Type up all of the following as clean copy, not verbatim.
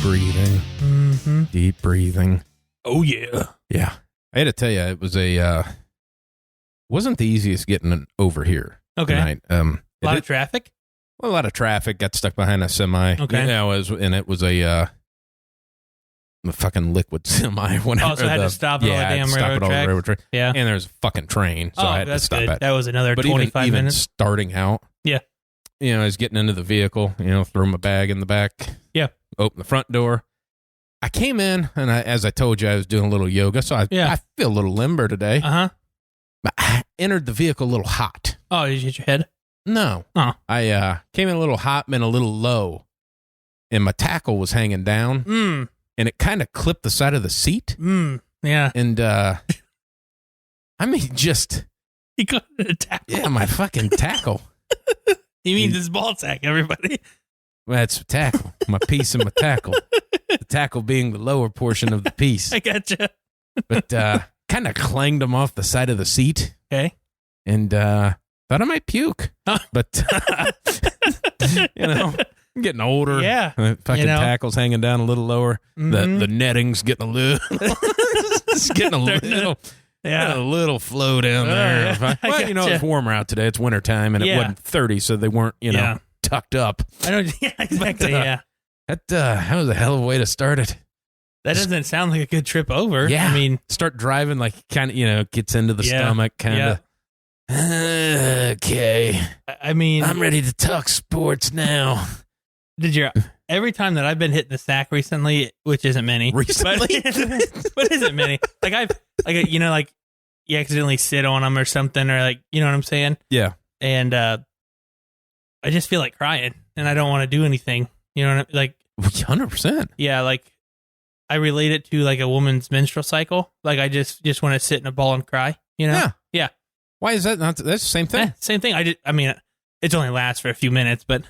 breathing. Mm-hmm. Deep breathing. Oh, yeah. Yeah. I had to tell you, it was wasn't the easiest getting over here tonight. A lot of traffic? Well, a lot of traffic. Got stuck behind a semi. Okay. Yeah, it was a fucking liquid semi. Oh, so I had to stop at all the damn railroad track? Yeah. And there's a fucking train, so I had to stop good. at. That was another 25 even minutes. Starting out. Yeah. I was getting into the vehicle, throw my bag in the back. Yeah. Open the front door. I came in, and as I told you, I was doing a little yoga, so I feel a little limber today. Uh-huh. But I entered the vehicle a little hot. Oh, did you hit your head? No. Oh. I came in a little hot, been a little low, and my tackle was hanging down, and it kind of clipped the side of the seat. Yeah. And, just... You got a tackle. Yeah, my fucking tackle. He means his ball sack, everybody. Well, that's tackle. My piece and my tackle. The tackle being the lower portion of the piece. I gotcha. But kind of clanged him off the side of the seat. Okay. And thought I might puke. Huh. But, I'm getting older. Yeah. The fucking tackle's hanging down a little lower. Mm-hmm. The netting's getting a little... It's getting a little... Yeah. A little flow down there. Yeah. Well, it's warmer out today. It's wintertime, and it wasn't 30, so they weren't, tucked up. I don't. Yeah, exactly. But, that was a hell of a way to start it. That doesn't sound like a good trip over. Yeah. I mean, start driving like kind of, gets into the stomach, kind of. Yeah. Okay. I mean, I'm ready to talk sports now. Every time that I've been hitting the sack recently, which isn't many. Recently? But isn't many. Like you accidentally sit on them or something, or like, you know what I'm saying? Yeah. And I just feel like crying, and I don't want to do anything. You know what I mean? Like 100%. Yeah, like I relate it to like a woman's menstrual cycle. Like I just want to sit in a ball and cry. Yeah. Why is that not? That's the same thing. Same thing. It's only lasts for a few minutes, but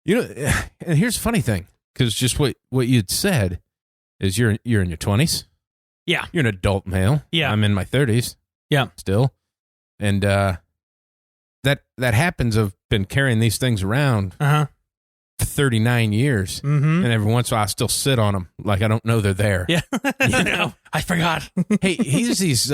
and here's the funny thing, because just what you'd said is you're in your 20s. Yeah. You're an adult male. Yeah. I'm in my 30s. Yeah. Still. And that happens. I've been carrying these things around for 39 years. Mm-hmm. And every once in a while I still sit on them like I don't know they're there. Yeah. I forgot. Hey, here's these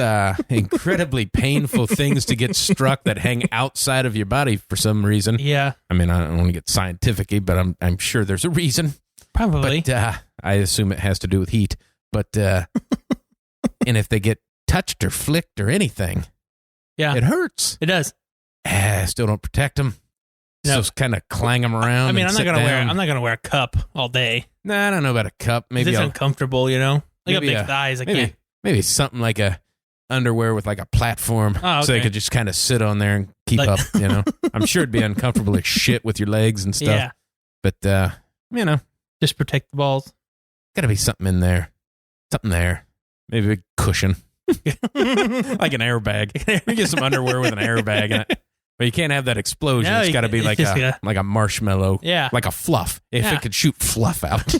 incredibly painful things to get struck that hang outside of your body for some reason. Yeah. I mean, I don't want to get scientific-y, but I'm sure there's a reason. Probably. But I assume it has to do with heat. But and if they get touched or flicked or anything, it hurts. It does. I still don't protect them. No. Just kind of clang them around. I mean, I'm not gonna wear a cup all day. Nah, I don't know about a cup. Maybe it's uncomfortable, Like a big thighs. I can't. Maybe something like a underwear with like a platform, so they could just kind of sit on there and keep up. I'm sure it'd be uncomfortable as shit with your legs and stuff. Yeah. But just protect the balls. Got to be something in there. Something there. Maybe a big cushion. Like an airbag. You get some underwear with an airbag in it. But you can't have that explosion. It's got to be like a marshmallow. Yeah. Like a fluff. If it could shoot fluff out.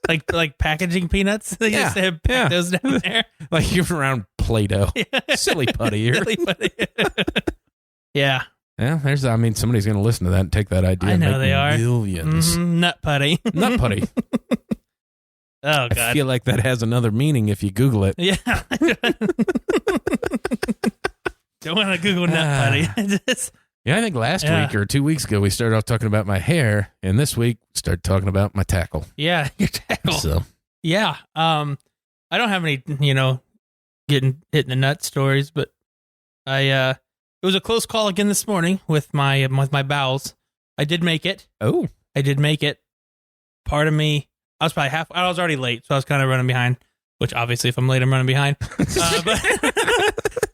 like packaging peanuts. They just have those down there. Like you're around Play-Doh. Silly putty here. Yeah. Yeah, somebody's going to listen to that and take that idea. I know they are. Millions. Mm-hmm. Nut putty. Nut putty. Oh, God. I feel like that has another meaning if you Google it. Yeah. Don't want to Google nut putty. I think last week or 2 weeks ago we started off talking about my hair, and this week we started talking about my tackle. Yeah, your tackle. So. Yeah. I don't have any, getting hit in the nut stories, but it was a close call again this morning with my bowels. I did make it. Oh. I did make it. Part of me, I was already late, so I was kind of running behind, which obviously if I'm late, I'm running behind.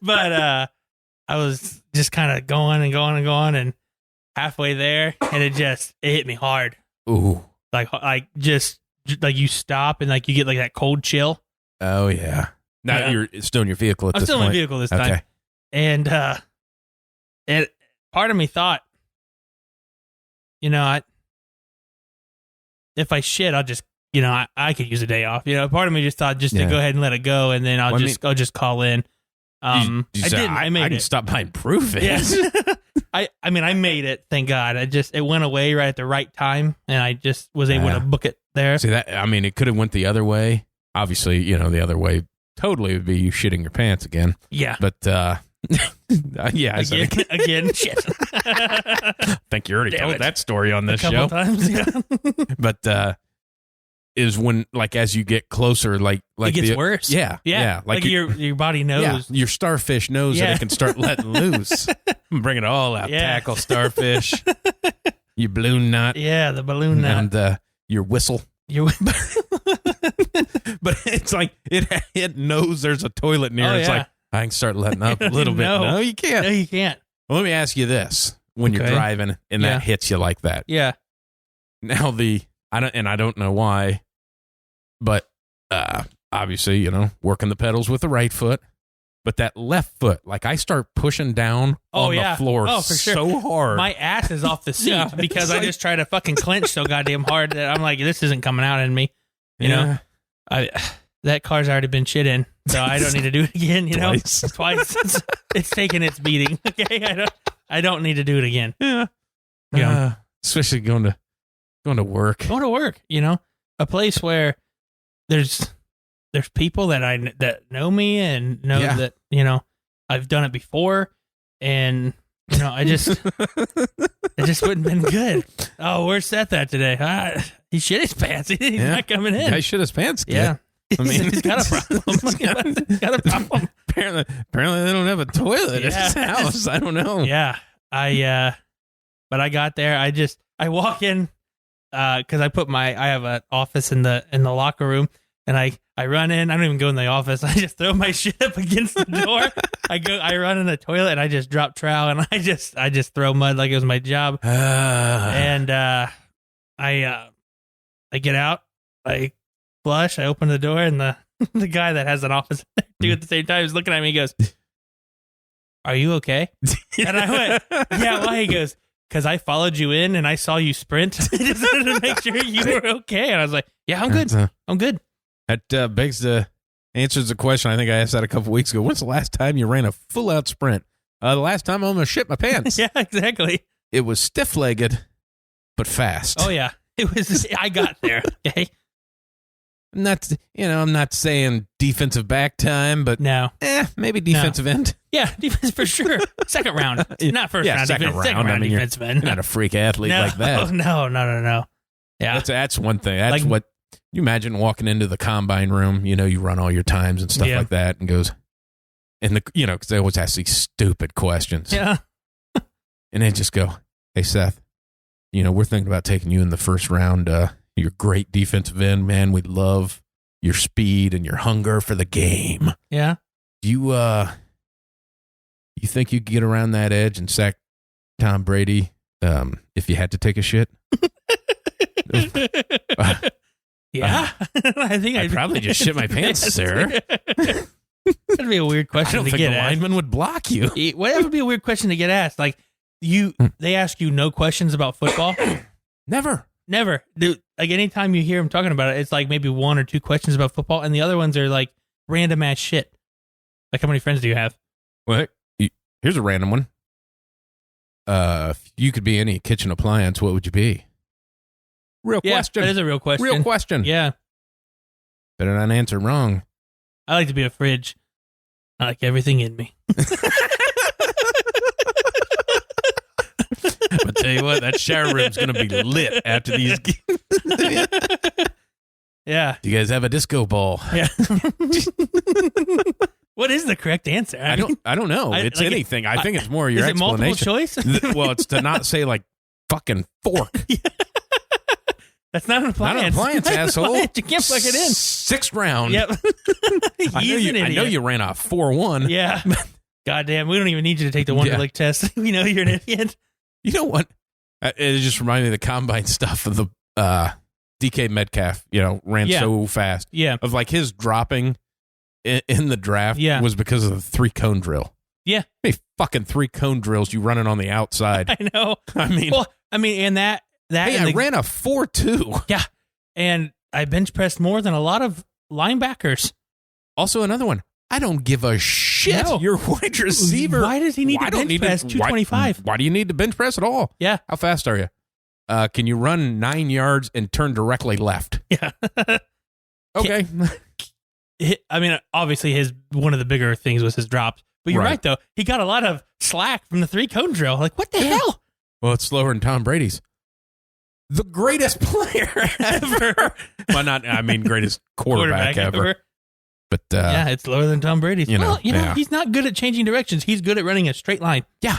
But I was just kind of going and halfway there, and it hit me hard. Ooh. Like you stop and like you get like that cold chill. Oh yeah. Now you're still in your vehicle at this point. I'm still in my vehicle this time. And part of me thought, if I shit, I'll just, I could use a day off. Part of me just thought to go ahead and let it go, and then I'll just call in. I made it. I can stop by and prove it. Yes. I made it. Thank God. It went away right at the right time, and I just was able to book it there. See that? I mean, it could have went the other way. Obviously, the other way totally would be you shitting your pants again. Yeah. But, yeah. Again, shit. I think you already told that story on this a couple show. Times, yeah. But, is when, like, as you get closer, like it gets worse. Yeah. Like your body knows. Yeah, your starfish knows that it can start letting loose. Bring it all out. Yeah. Tackle, starfish, your balloon knot. Yeah, the balloon knot. And your whistle. But it's like, it knows there's a toilet near. It's like, I can start letting up a little bit. No, you can't. No, you can't. Well, let me ask you this. When you're driving and that hits you like that. Yeah. Now I don't know why, but obviously, working the pedals with the right foot, but that left foot, like I start pushing down on the floor for sure. so hard. My ass is off the seat because I just try to fucking clench so goddamn hard that I'm like, this isn't coming out in me. You know, that car's already been shit in, so I don't need to do it again. Twice. It's taking its beating. Okay, I don't need to do it again. Yeah, especially going to work. Going to work. A place where there's people that know me and know that I've done it before, and it just wouldn't been good. Oh, where's Seth at today? He shit his pants. He's not coming in. Guy shit his pants. Yeah. I mean, he's got a problem. He's got a problem. Apparently they don't have a toilet at his house. I don't know. Yeah. But I got there. I walk in, cause I have an office in the locker room, and I run in. I don't even go in the office. I just throw my shit up against the door. I run in the toilet and I just drop trowel, and I just throw mud like it was my job. And, I get out, I flush, I open the door, and the guy that has an office too at the same time is looking at me. He goes, "Are you okay?" And I went, "Yeah, why?" He goes, "Because I followed you in and I saw you sprint. I just wanted to make sure you were okay." And I was like, "Yeah, I'm good. I'm good." That answers the question I think I asked that a couple weeks ago. When's the last time you ran a full-out sprint? The last time I almost shit my pants. Yeah, exactly. It was stiff-legged, but fast. Oh, yeah. It was. I got there. Okay. I'm not saying defensive back time, but maybe defensive end. Yeah, defense for sure. Second round, not first round. Second round defensive end. You're not a freak athlete like that. No. Yeah, that's one thing. That's what you imagine walking into the combine room. You run all your times and stuff like that, and goes, and because they always ask these stupid questions. Yeah, and they just go, "Hey Seth, we're thinking about taking you in the first round. You're a great defensive end, man. We love your speed and your hunger for the game. Yeah. You think you could get around that edge and sack Tom Brady if you had to take a shit?" Yeah. I think I'd probably just shit my pants, sir. That'd be a weird question to get asked. I don't think the lineman would block you. Well, that would be a weird question to get asked. Like, they ask you no questions about football? Never. Dude, like, anytime you hear them talking about it, it's like maybe one or two questions about football, and the other ones are like random ass shit. Like, how many friends do you have? Well, here's a random one. If you could be any kitchen appliance, what would you be? Real question. That is a real question. Real question. Yeah. Better not answer wrong. I like to be a fridge. I like everything in me. I'll tell you what, that shower room's going to be lit after these games. Yeah. Do you guys have a disco ball? Yeah. What is the correct answer? I don't know. It's like anything. I think it's more your explanation. Is it multiple choice? Well, it's to not say like fucking fork. Yeah. That's not an appliance. Not an appliance, asshole. You can't plug it in. Sixth round. Yep. I know you ran a 4-1. Yeah. Goddamn, we don't even need you to take the Wonderlic test. We know you're an idiot. You know what? It just reminded me of the combine stuff of the DK Metcalf, ran so fast. Yeah. Of like his dropping in the draft was because of the 3-cone drill. Yeah. Hey, fucking 3-cone drills you running on the outside. I know. And that. Hey, I ran a 4.2. Yeah. And I bench pressed more than a lot of linebackers. Also, another one. I don't give a shit. No. You're a wide receiver. Why does he need to bench press 225? Why do you need to bench press at all? Yeah. How fast are you? can you run 9 yards and turn directly left? Yeah. Okay. I mean, obviously one of the bigger things was his drops. But you're right, though. He got a lot of slack from the 3-cone drill. Like, what the hell? Well, it's slower than Tom Brady's. The greatest player ever. Well, greatest quarterback ever. But it's lower than Tom Brady's. He's not good at changing directions. He's good at running a straight line. Yeah.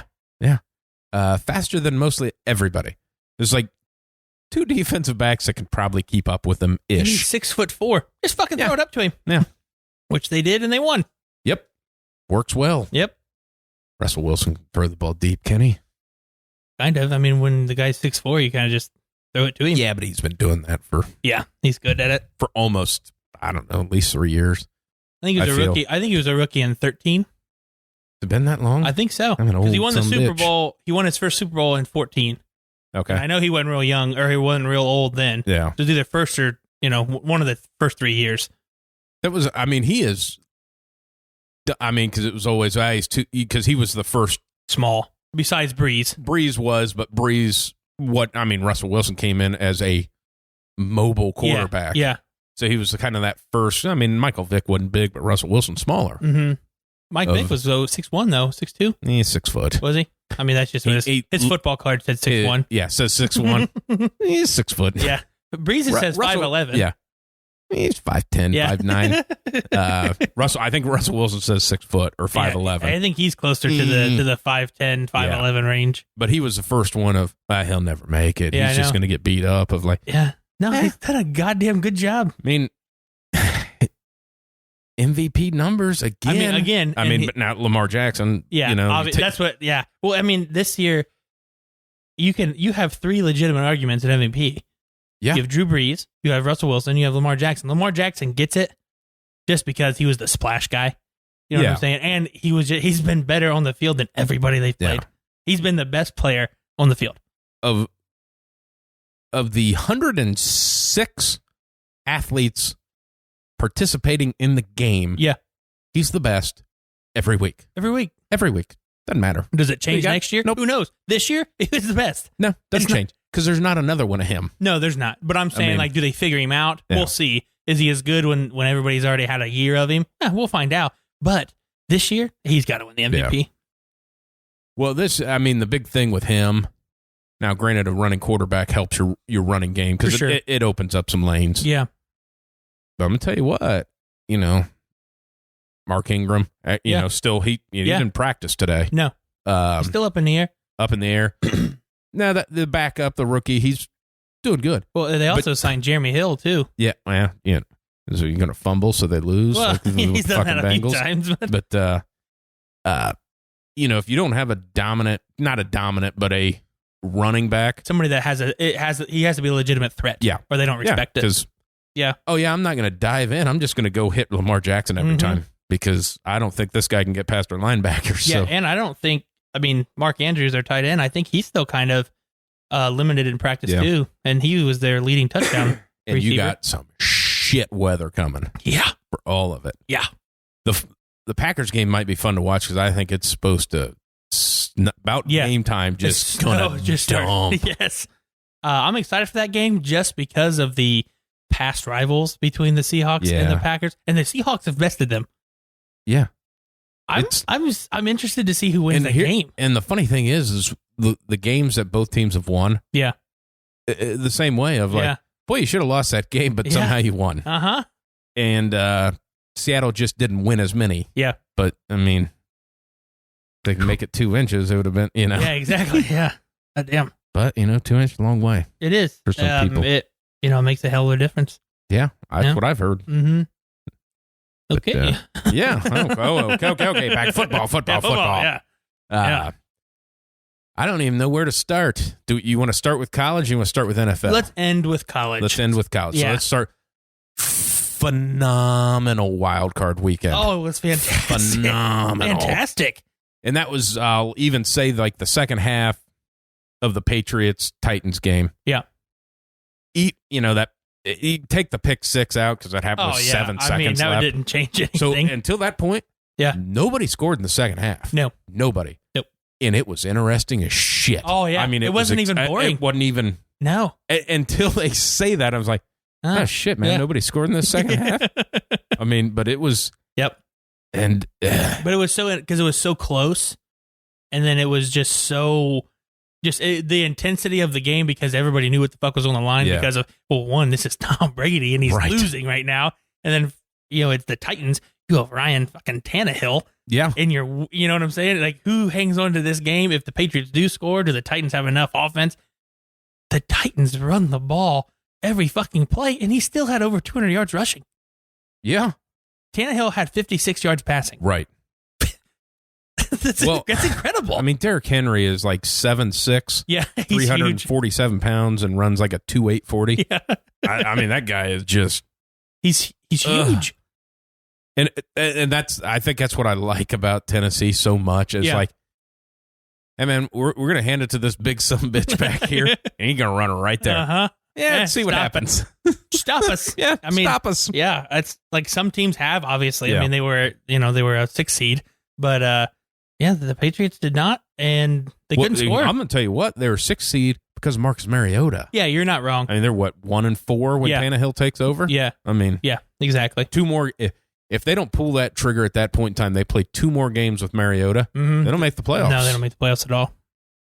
Faster than mostly everybody. There's like 2 defensive backs that can probably keep up with him ish. He's 6'4". Just fucking throw it up to him. Yeah. Which they did, and they won. Yep. Works well. Yep. Russell Wilson can throw the ball deep, can he? Kind of. I mean, when the guy's 6'4", you kind of just throw it to him. Yeah, but he's been doing that for... Yeah, he's good at it. For almost, I don't know, at least 3 years. I think he was a rookie. I think he was a rookie in 13. Has it been that long? I think so. Because he won the Super Bowl. He won his first Super Bowl in 14. Okay. And I know he wasn't real young, or he wasn't real old then. Yeah. It was either first or, one of the first 3 years. That was, he is... because it was always because he was the first small besides Breeze. But Russell Wilson came in as a mobile quarterback. Yeah. So he was kind of that first. Michael Vick wasn't big, but Russell Wilson smaller. Mm-hmm. Mike Vick was 6'1", though, 6'2". He's 6 foot. Was he? That's just what his football card said 6'1". Yeah, says 6'1". He's 6 foot. Yeah. Breeze says 5'11". Yeah. He's 5'10", 5'9". I think Russell Wilson says 6 foot or 5'11". I think he's closer to the 5'10", 5'11" range. But he was the first one of he'll never make it. He's just going to get beat up. He's done a goddamn good job. MVP numbers again. But now Lamar Jackson. Yeah, that's what. Yeah. Well, this year you have 3 legitimate arguments at MVP. Yeah. You have Drew Brees, you have Russell Wilson, you have Lamar Jackson. Lamar Jackson gets it just because he was the splash guy. You know what I'm saying? And he's been better on the field than everybody they've played. Yeah. He's been the best player on the field. Of the 106 athletes participating in the game, he's the best every week. Every week. Doesn't matter. Does it change next year? Nope. Who knows? This year, he was the best. No, doesn't change. Because there's not another one of him. No, there's not. But I'm saying, do they figure him out? Yeah. We'll see. Is he as good when everybody's already had a year of him? We'll find out. But this year, he's got to win the MVP. Yeah. Well, the big thing with him, now granted, a running quarterback helps your running game because it opens up some lanes. Yeah. But I'm going to tell you what, Mark Ingram, still he didn't practice today. No. He's still up in the air. Now that the backup, the rookie, he's doing good. Well, they also signed Jeremy Hill too. Yeah. So you're going to fumble so they lose? Well, he's done that a few times. But if you don't have not a dominant, but a running back, somebody that he has to be a legitimate threat. Yeah, or they don't respect it. Yeah. Oh yeah, I'm not going to dive in. I'm just going to go hit Lamar Jackson every time because I don't think this guy can get past our linebackers. Yeah, and I don't think. Mark Andrews, their tight end, I think he's still kind of limited in practice too, and he was their leading touchdown and receiver. You got some shit weather coming. Yeah, for all of it. Yeah, the Packers game might be fun to watch because I think it's supposed to game time just dump. Yes, I'm excited for that game just because of the past rivals between the Seahawks and the Packers, and the Seahawks have bested them. Yeah. I'm interested to see who wins the game. And the funny thing is the games that both teams have won. Yeah, the same way of boy, you should have lost that game, but somehow you won. And Seattle just didn't win as many. Yeah, but if they can make it 2 inches, it would have been Yeah, exactly. Yeah, damn. But 2 inches, a long way. It is for some people. It makes a hell of a difference. Yeah, that's what I've heard. Mm-hmm. Okay. But, yeah. Okay. Back to football. Yeah. I don't even know where to start. Do you want to start with college? Or you want to start with NFL? Let's end with college. Yeah. So let's start. Phenomenal wild card weekend. Oh, it was fantastic. Phenomenal. Fantastic. And that was, I'll even say, like the second half of the Patriots-Titans game. Yeah. You take the pick 6 out because that happened with 7 seconds left. Didn't change anything. So until that point, nobody scored in the second half. No. Nobody. Nope. And it was interesting as shit. Oh, yeah. It wasn't even boring. It wasn't even No. Until they say that, I was like, oh, shit, man. Nobody scored in the second half. I mean, but it was. Yep. And. But it was because it was so close. And then it was just so. The intensity of the game because everybody knew what the fuck was on the line because of, well, one, this is Tom Brady and he's losing right now. And then, it's the Titans. You have Ryan fucking Tannehill. Yeah. You know what I'm saying? Like, who hangs on to this game? If the Patriots do score, do the Titans have enough offense? The Titans run the ball every fucking play, and he still had over 200 yards rushing. Yeah. Tannehill had 56 yards passing. Right. That's incredible. I mean, Derrick Henry is like 7'6", 347 pounds, and runs like a 2.8 40. Yeah. I mean, that guy is just he's huge. And I think that's what I like about Tennessee so much. Is like, hey man, we're gonna hand it to this big son bitch back here, and he's gonna run it right there. Uh-huh. Yeah, let's see what happens. Stop us. Yeah, I mean, stop us. Yeah, it's like some teams have, obviously. Yeah. I mean, they were a 6 seed, but the Patriots did not, and they couldn't score. I'm gonna tell you what, they were 6 seed because of Marcus Mariota. Yeah, you're not wrong. I mean, they're 1-4 when Tannehill takes over. Yeah, I mean, yeah, exactly. 2 more. If they don't pull that trigger at that point in time, they play 2 more games with Mariota. Mm-hmm. They don't make the playoffs. No, they don't make the playoffs at all.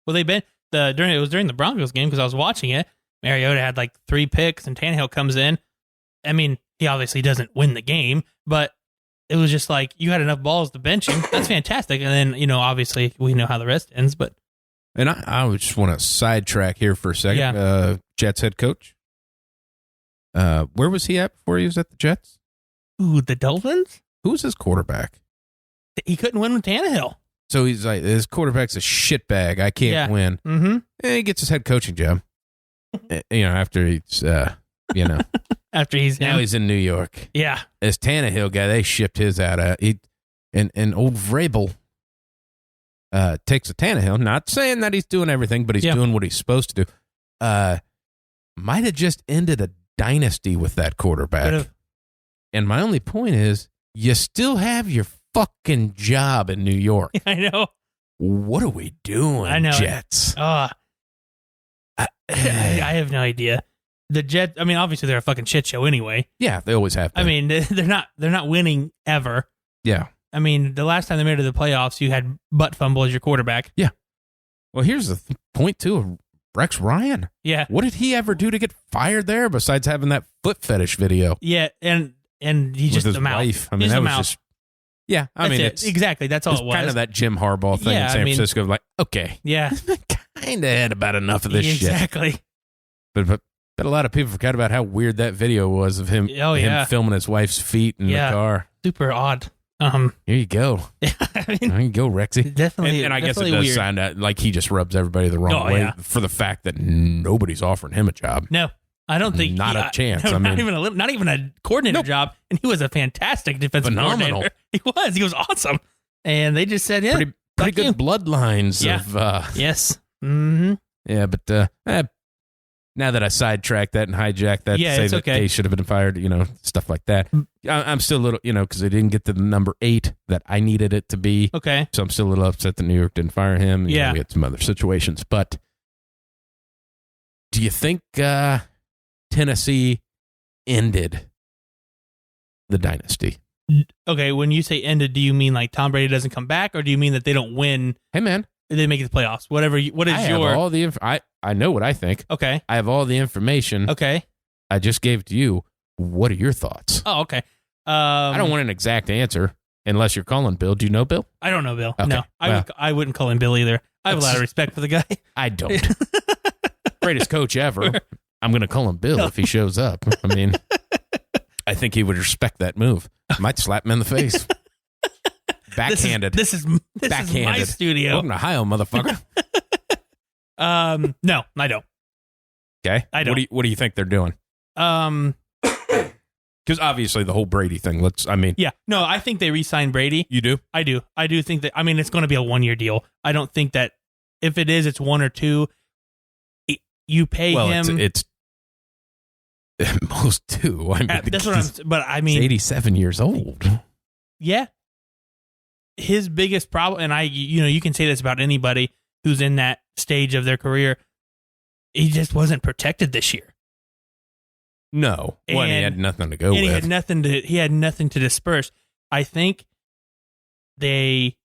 Well, they've been during the Broncos game because I was watching it. Mariota had like 3 picks, and Tannehill comes in. I mean, he obviously doesn't win the game, but it was just like you had enough balls to bench him. That's fantastic. And then obviously we know how the rest ends. But I just want to sidetrack here for a second. Yeah. Jets head coach. Where was he at before he was at the Jets? Ooh, the Dolphins? Who's his quarterback? He couldn't win with Tannehill. So he's like, his quarterback's a shitbag. I can't win. Mm-hmm. And he gets his head coaching job. After he's, after he's in New York. Yeah. This Tannehill guy, they shipped his out. And old Vrabel takes a Tannehill. Not saying that he's doing everything, but he's doing what he's supposed to do. Might have just ended a dynasty with that quarterback. And my only point is, you still have your fucking job in New York. I know. What are we doing, I know. Jets? I have no idea. The Jets, I mean, obviously they're a fucking shit show anyway. Yeah, they always have been. I mean, they're not winning ever. Yeah. I mean, the last time they made it to the playoffs, you had butt fumble as your quarterback. Yeah. Well, here's the point, too, of Rex Ryan. Yeah. What did he ever do to get fired there besides having that foot fetish video? Yeah, and he's just his a mouth. Wife. I mean, that was just... Yeah, I mean, it's exactly. That's all it was. Kind of that Jim Harbaugh thing in San Francisco. Like, okay, yeah, kind of had about enough of this shit. Exactly. But a lot of people forgot about how weird that video was of him. Him filming his wife's feet in the car. Super odd. Here you go. I mean, there you go, Rexy. Definitely. And I guess it does sound like he just rubs everybody the wrong way for the fact that nobody's offering him a job. No. I don't think not a chance. No, I mean, not even a coordinator job, and he was a fantastic defensive coordinator. He was awesome, and they just said, "Yeah, pretty good bloodlines." Yeah. Of yes, mm-hmm. Yeah, but now that I sidetracked that and hijacked that to say that they should have been fired, stuff like that. I'm still a little, because they didn't get to the number 8 that I needed it to be. Okay, so I'm still a little upset that New York didn't fire him. We had some other situations, but do you think? Tennessee ended the dynasty. Okay, when you say ended, do you mean like Tom Brady doesn't come back, or do you mean that they don't win? Hey, man, they make it to the playoffs. Whatever. What is have all the I know what I think. Okay, I have all the information. Okay, I just gave it to you. What are your thoughts? Oh, okay. I don't want an exact answer unless you're calling Bill. Do you know Bill? I don't know Bill. Okay. No, I wouldn't call him Bill either. I have a lot of respect for the guy. I don't. Greatest coach ever. I'm going to call him Bill if he shows up. I mean, I think he would respect that move. Might slap him in the face. Backhanded. This is my studio. Welcome to Ohio, motherfucker. No, I don't. Okay. I don't. What do you think they're doing? Because obviously the whole Brady thing. Yeah. No, I think they re-signed Brady. You do? I do. I do think that. I mean, it's going to be a 1-year deal. I don't think that if it is, it's 1 or 2. You pay him. It's most 2. I mean, that's what I'm. But I mean, he's 87 years old. Yeah. His biggest problem, and you can say this about anybody who's in that stage of their career. he just wasn't protected this year. No. Well, and he had nothing to go with. He had nothing to disperse. I think they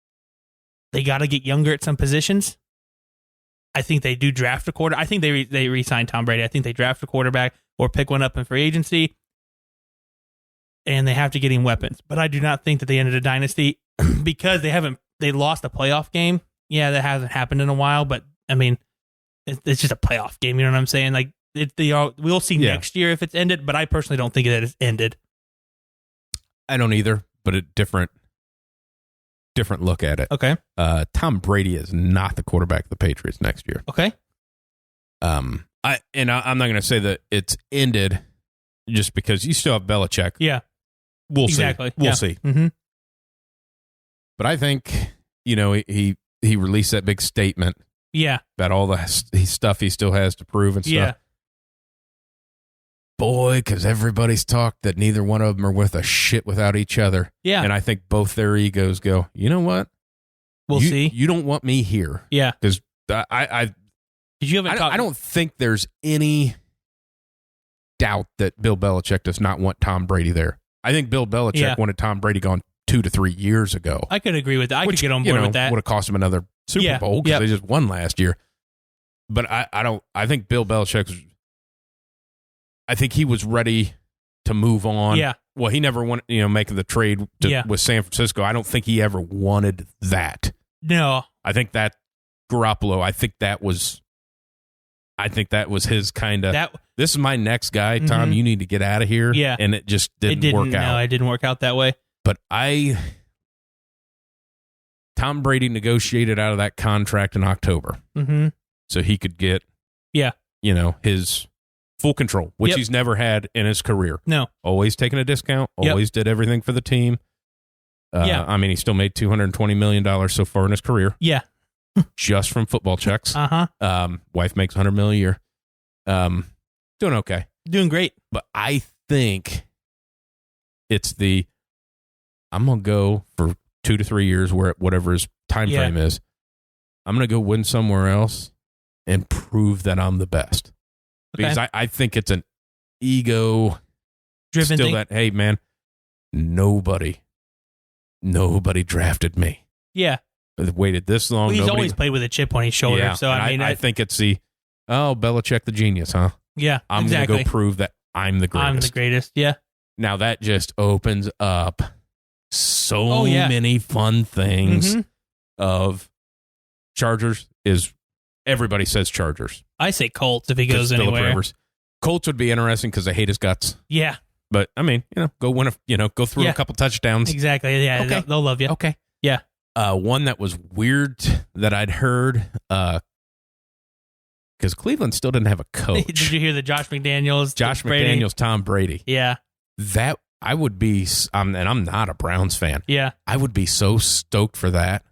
got to get younger at some positions. I think they do draft a quarterback. I think they re-sign Tom Brady. I think they draft a quarterback or pick one up in free agency, and they have to get him weapons. But I do not think that they ended a dynasty because they lost a playoff game. Yeah, that hasn't happened in a while, but I mean, it's just a playoff game. You know what I'm saying? Like we'll see next year if it's ended, but I personally don't think that it's ended. I don't either, but a different look at it. Okay. Tom Brady is not the quarterback of the Patriots next year. Okay. I'm not going to say that it's ended just because you still have Belichick. Yeah. We'll see. We'll see. Mm-hmm. But I think, he released that big statement. Yeah. About all the stuff he still has to prove and stuff. Yeah. Boy, because everybody's talked that neither one of them are worth a shit without each other. Yeah. And I think both their egos go, you know what? We'll see. You don't want me here. Yeah. Because I don't think there's any doubt that Bill Belichick does not want Tom Brady there. I think Bill Belichick wanted Tom Brady gone 2 to 3 years ago. I could agree with that. I could get on board with that. Would have cost him another Super Bowl because they just won last year. But I think Bill Belichick I think he was ready to move on. Yeah. Well, he never wanted, making the trade with San Francisco. I don't think he ever wanted that. No. I think that Garoppolo, I think that was his kind of, this is my next guy, Tom, Mm-hmm. you need to get out of here. Yeah. And it just didn't work out. No, it didn't work out that way. But Tom Brady negotiated out of that contract in October. Mm-hmm. So he could get, his full control, which he's never had in his career. No. Always taking a discount, always did everything for the team. I mean, he still made $220 million so far in his career. Yeah. Just from football checks. Uh-huh. Wife makes $100 million a year. Doing okay. Doing great. But I think it's I'm going to go for 2 to 3 years, whatever his time frame is. I'm going to go win somewhere else and prove that I'm the best. Okay. Because I think it's an ego-driven thing. That, hey, man, nobody drafted me. Yeah. I've waited this long. Well, he's always played with a chip on his shoulder. Yeah, so I think it's Belichick the genius, huh? Yeah, I'm going to go prove that I'm the greatest. I'm the greatest, yeah. Now that just opens up so many fun things of Chargers is everybody says Chargers. I say Colts if he goes anywhere. Colts would be interesting because I hate his guts. Yeah. But I mean, go win go through a couple touchdowns. Exactly. Yeah. Okay. They'll love you. Okay. Yeah. One that was weird that I'd heard, because Cleveland still didn't have a coach. Did you hear the Josh McDaniels? Tom Brady. Yeah. That I would be, and I'm not a Browns fan. Yeah. I would be so stoked for that.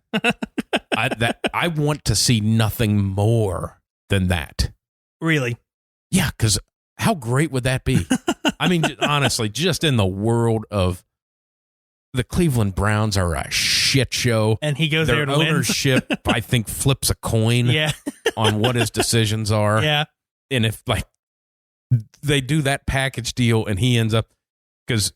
I want to see nothing more than that. Really? Yeah, because how great would that be? I mean, honestly, just in the world of the Cleveland Browns are a shit show. And he goes Their there to ownership, I think, flips a coin on what his decisions are. Yeah. And if they do that package deal and he ends up, because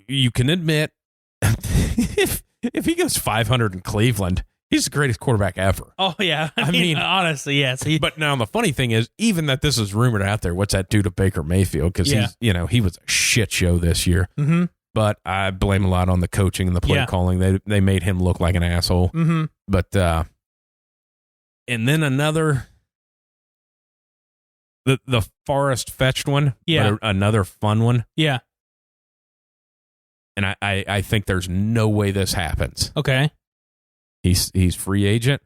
you can admit, if he goes 500 in Cleveland, he's the greatest quarterback ever. Oh, yeah. I mean, honestly, yes. But now the funny thing is, even that this is rumored out there, what's that do to Baker Mayfield? Because he was a shit show this year. Mm-hmm. But I blame a lot on the coaching and the play calling. They made him look like an asshole. Mm-hmm. But and then another, the Forrest fetched one. Yeah. But another fun one. Yeah. And I think there's no way this happens. Okay. He's free agent.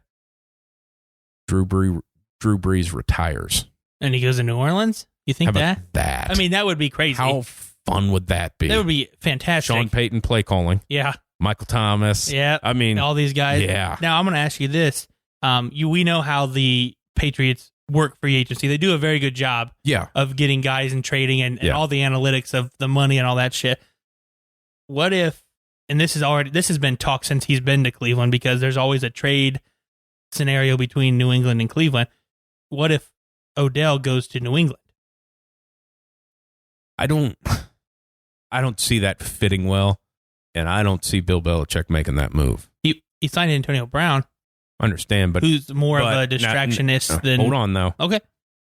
Drew Brees retires. And he goes to New Orleans? You think that? That? I mean, that would be crazy. How fun would that be? That would be fantastic. Sean Payton play calling. Yeah. Michael Thomas. Yeah. I mean, all these guys. Yeah. Now I'm going to ask you this. We know how the Patriots work free agency. They do a very good job of getting guys and trading and all the analytics of the money and all that shit. What if, and this has been talked since he's been to Cleveland because there's always a trade scenario between New England and Cleveland. What if Odell goes to New England. I don't see that fitting well, and I don't see Bill Belichick making that move. He signed Antonio Brown. I understand, but who's more of a distractionist than... Hold on, though. Okay.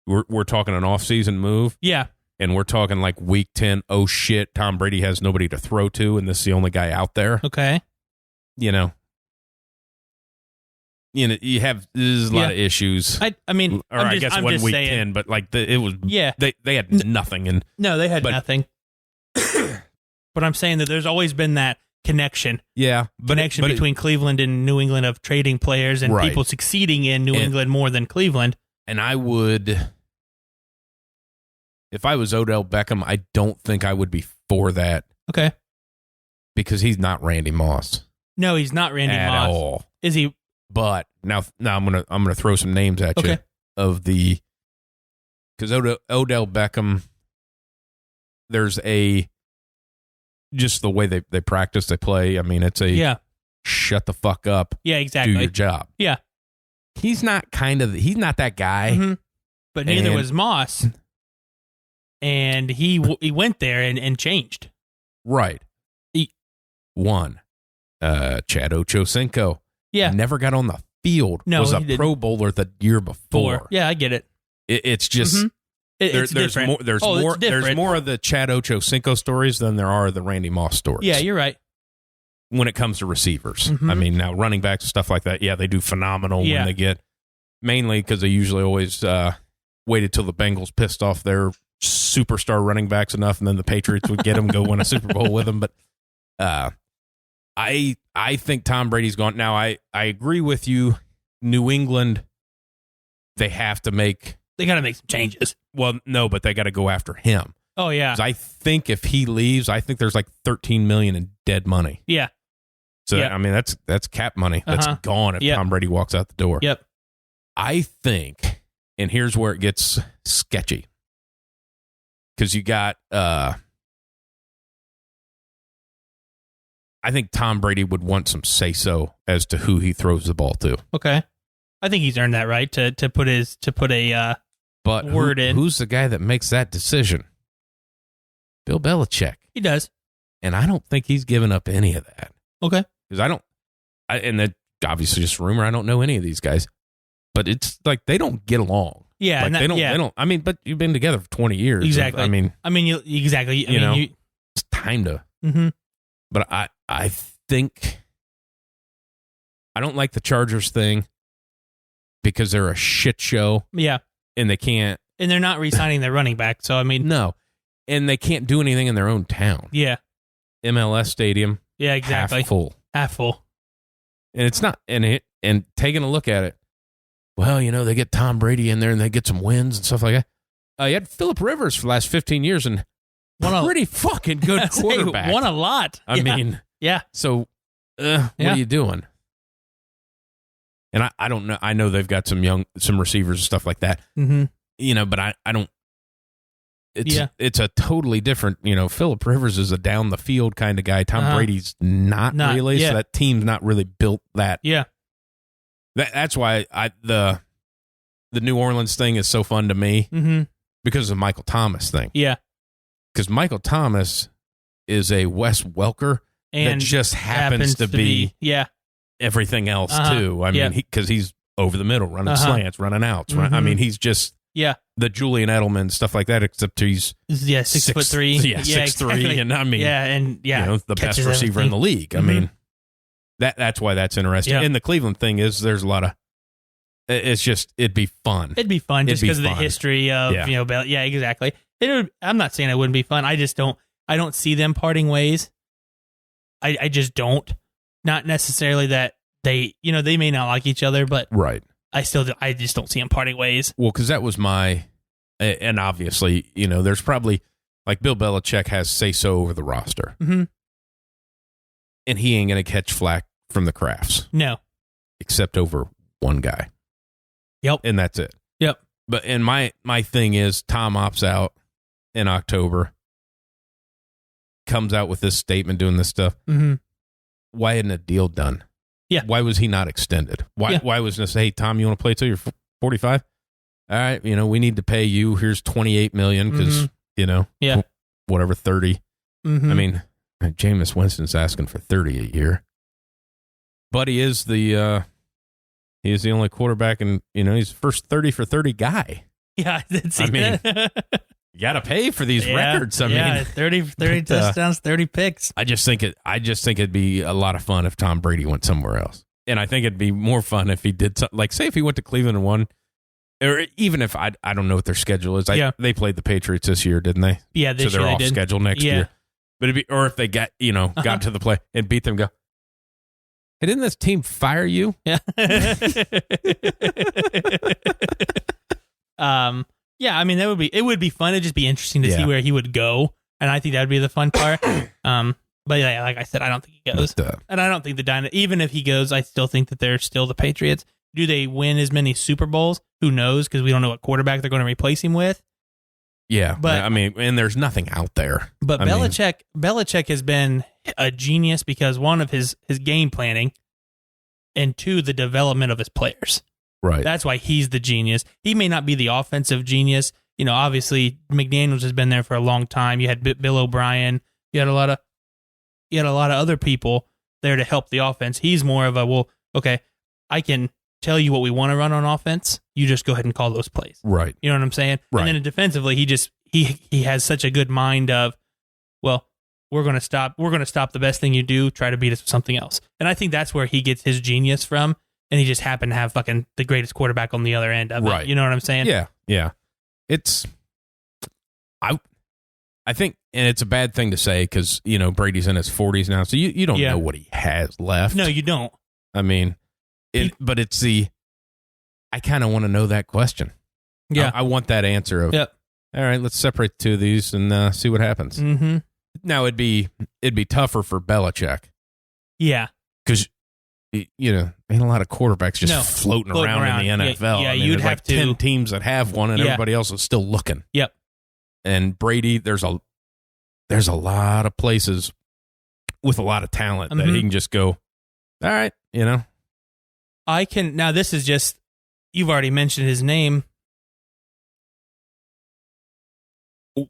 We're talking an off-season move. Yeah. And we're talking like week 10, oh shit, Tom Brady has nobody to throw to, and this is the only guy out there. Okay. You have there's a lot of issues. I mean, I guess one week saying, 10, but like it was they had nothing, and no, they had nothing. But I'm saying that there's always been that connection. Yeah, between Cleveland and New England of trading players and people succeeding in New England more than Cleveland. And I would, if I was Odell Beckham, I don't think I would be for that. Okay. Because he's not Randy Moss. No, he's not Randy Moss. At all. Is he? But now I'm gonna throw some names at you of the, because Odell Beckham, there's just the way they practice, they play. I mean, it's shut the fuck up. Yeah, exactly. Do your job. Yeah. He's not that guy. Mm-hmm. But neither was Moss. And he went there and changed. Right. Chad Ochocinco. Yeah. Never got on the field. No, was a Pro Bowler the year before. Yeah, I get it. It's just it's different. There's more of the Chad Ochocinco stories than there are the Randy Moss stories. Yeah, you're right. When it comes to receivers, I mean, now running backs and stuff like that, they do phenomenal when they get, mainly because they usually always waited till the Bengals pissed off their superstar running backs enough, and then the Patriots would get them, go win a Super Bowl with them. But I think Tom Brady's gone. Now, I agree with you. New England, they got to make some changes. Well, no, but they got to go after him. Oh, yeah. I think if he leaves, I think there's like $13 million in dead money. Yeah. So, I mean, that's cap money. That's gone if Tom Brady walks out the door. Yep. I think, and here's where it gets sketchy, because you got, I think Tom Brady would want some say-so as to who he throws the ball to. Okay. I think he's earned that right to put a word in. Who's the guy that makes that decision? Bill Belichick. He does. And I don't think he's given up any of that. Okay. Because and that obviously just rumor. I don't know any of these guys, but it's like they don't get along. Yeah, like they don't. I mean, but you've been together for 20 years. Exactly. Exactly. It's time to. Mm-hmm. But I think I don't like the Chargers thing because they're a shit show. Yeah, and they can't. And they're not re-signing their running back. So I mean, no, and they can't do anything in their own town. Yeah, MLS stadium. Yeah, exactly. Half full. And it's not, and taking a look at it, well, they get Tom Brady in there and they get some wins and stuff like that. You had Phillip Rivers for the last 15 years and pretty fucking good quarterback. Won a lot. I mean, yeah. So, what are you doing? And I don't know. I know they've got some receivers and stuff like that. Mm-hmm. But I don't. It's a totally different, Phillip Rivers is a down the field kind of guy. Tom Brady's not really. So that team's not really built that. Yeah. That's why the New Orleans thing is so fun to me because of the Michael Thomas thing. Yeah. Because Michael Thomas is a Wes Welker that just happens to be everything else too. I mean, because he's over the middle, running slants, running outs. I mean, he's just the Julian Edelman, stuff like that, except he's 6'3". Yeah, 6'3", exactly. and I mean, the best receiver in the league. I mean, that's why that's interesting. Yeah. And the Cleveland thing is, there's a lot of. It's just it'd be fun. It'd be fun just because of the history of Bell. Yeah, exactly. I'm not saying it wouldn't be fun. I just don't. I don't see them parting ways. I just don't. Not necessarily that they may not like each other, but right. I just don't see them parting ways. Well, because that was and obviously, there's probably, like, Bill Belichick has say-so over the roster. Mm-hmm. And he ain't going to catch flack from the Crafts. No. Except over one guy. Yep. And that's it. Yep. And my thing is, Tom opts out in October, comes out with this statement doing this stuff. Mm-hmm. Why isn't a deal done? Yeah. Why was he not extended? Why wasn't it, hey, Tom, you want to play till you're 45? all right, we need to pay you. Here's $28 million because, whatever, 30. Mm-hmm. I mean, Jameis Winston's asking for 30 a year. But he is the only quarterback, and he's the first 30 for 30 guy. Yeah, I did see that. You got to pay for these records. I mean, 30 touchdowns, 30 picks. I just think it'd be a lot of fun if Tom Brady went somewhere else, and I think it'd be more fun if he did something like, say, if he went to Cleveland and won, or even if I don't know what their schedule is. They played the Patriots this year, didn't they? Yeah, this so they're year off schedule next year. But or if they got to the play and beat them, go, hey, didn't this team fire you? Yeah. Yeah, I mean, it would be fun. It'd just be interesting to see where he would go, and I think that'd be the fun part. But yeah, like I said, I don't think he goes, and I don't think even if he goes, I still think that they're still the Patriots. Do they win as many Super Bowls? Who knows? Because we don't know what quarterback they're going to replace him with. Yeah, but I mean, and there's nothing out there. But Belichick has been a genius because one of his game planning, and two, the development of his players. Right. That's why he's the genius. He may not be the offensive genius. Obviously McDaniels has been there for a long time. You had Bill O'Brien. You had a lot of other people there to help the offense. He's more of okay, I can tell you what we want to run on offense. You just go ahead and call those plays. Right. You know what I'm saying? Right. And then defensively, he has such a good mind of, well, we're going to stop the best thing you do, try to beat us with something else. And I think that's where he gets his genius from. And he just happened to have fucking the greatest quarterback on the other end of it. You know what I'm saying? Yeah, yeah. I think, and it's a bad thing to say because, Brady's in his 40s now, so you don't know what he has left. No, you don't. I mean, but it's I kind of want to know that question. Yeah. I want that answer of, all right, let's separate the two of these and see what happens. Mm-hmm. Now, it'd be tougher for Belichick. Yeah. Because, ain't a lot of quarterbacks just floating around in the NFL. Yeah, I mean, you'd have like 10 teams that have one, and everybody else is still looking. Yep. And Brady, there's a lot of places with a lot of talent that he can just go, all right, I can, now this is just, you've already mentioned his name.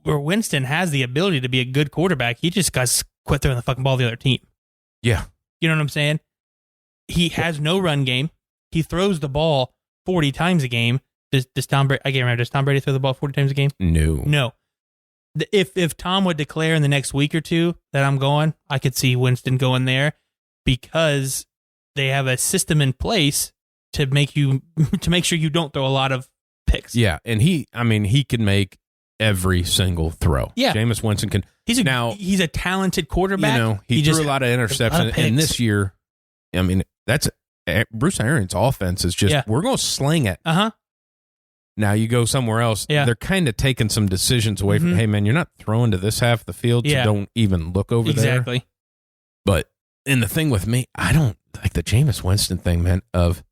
Where Winston has the ability to be a good quarterback, he just got to quit throwing the fucking ball to the other team. Yeah. You know what I'm saying? He has no run game. He throws the ball 40 times a game. Does Tom Brady? I can't remember. Does Tom Brady throw the ball 40 times a game? No. If Tom would declare in the next week or two that I'm going, I could see Winston going there because they have a system in place to make sure you don't throw a lot of picks. Yeah, and he can make every single throw. Yeah, Jameis Winston can. He's a talented quarterback. He threw a lot of interceptions, and this year, that's Bruce Arians' offense is just we're going to sling it. Now you go somewhere else. Yeah. They're kind of taking some decisions away from. Hey man, you're not throwing to this half of the field, so don't even look over there. Exactly. But and the thing with me, I don't like the Jameis Winston thing, man. Of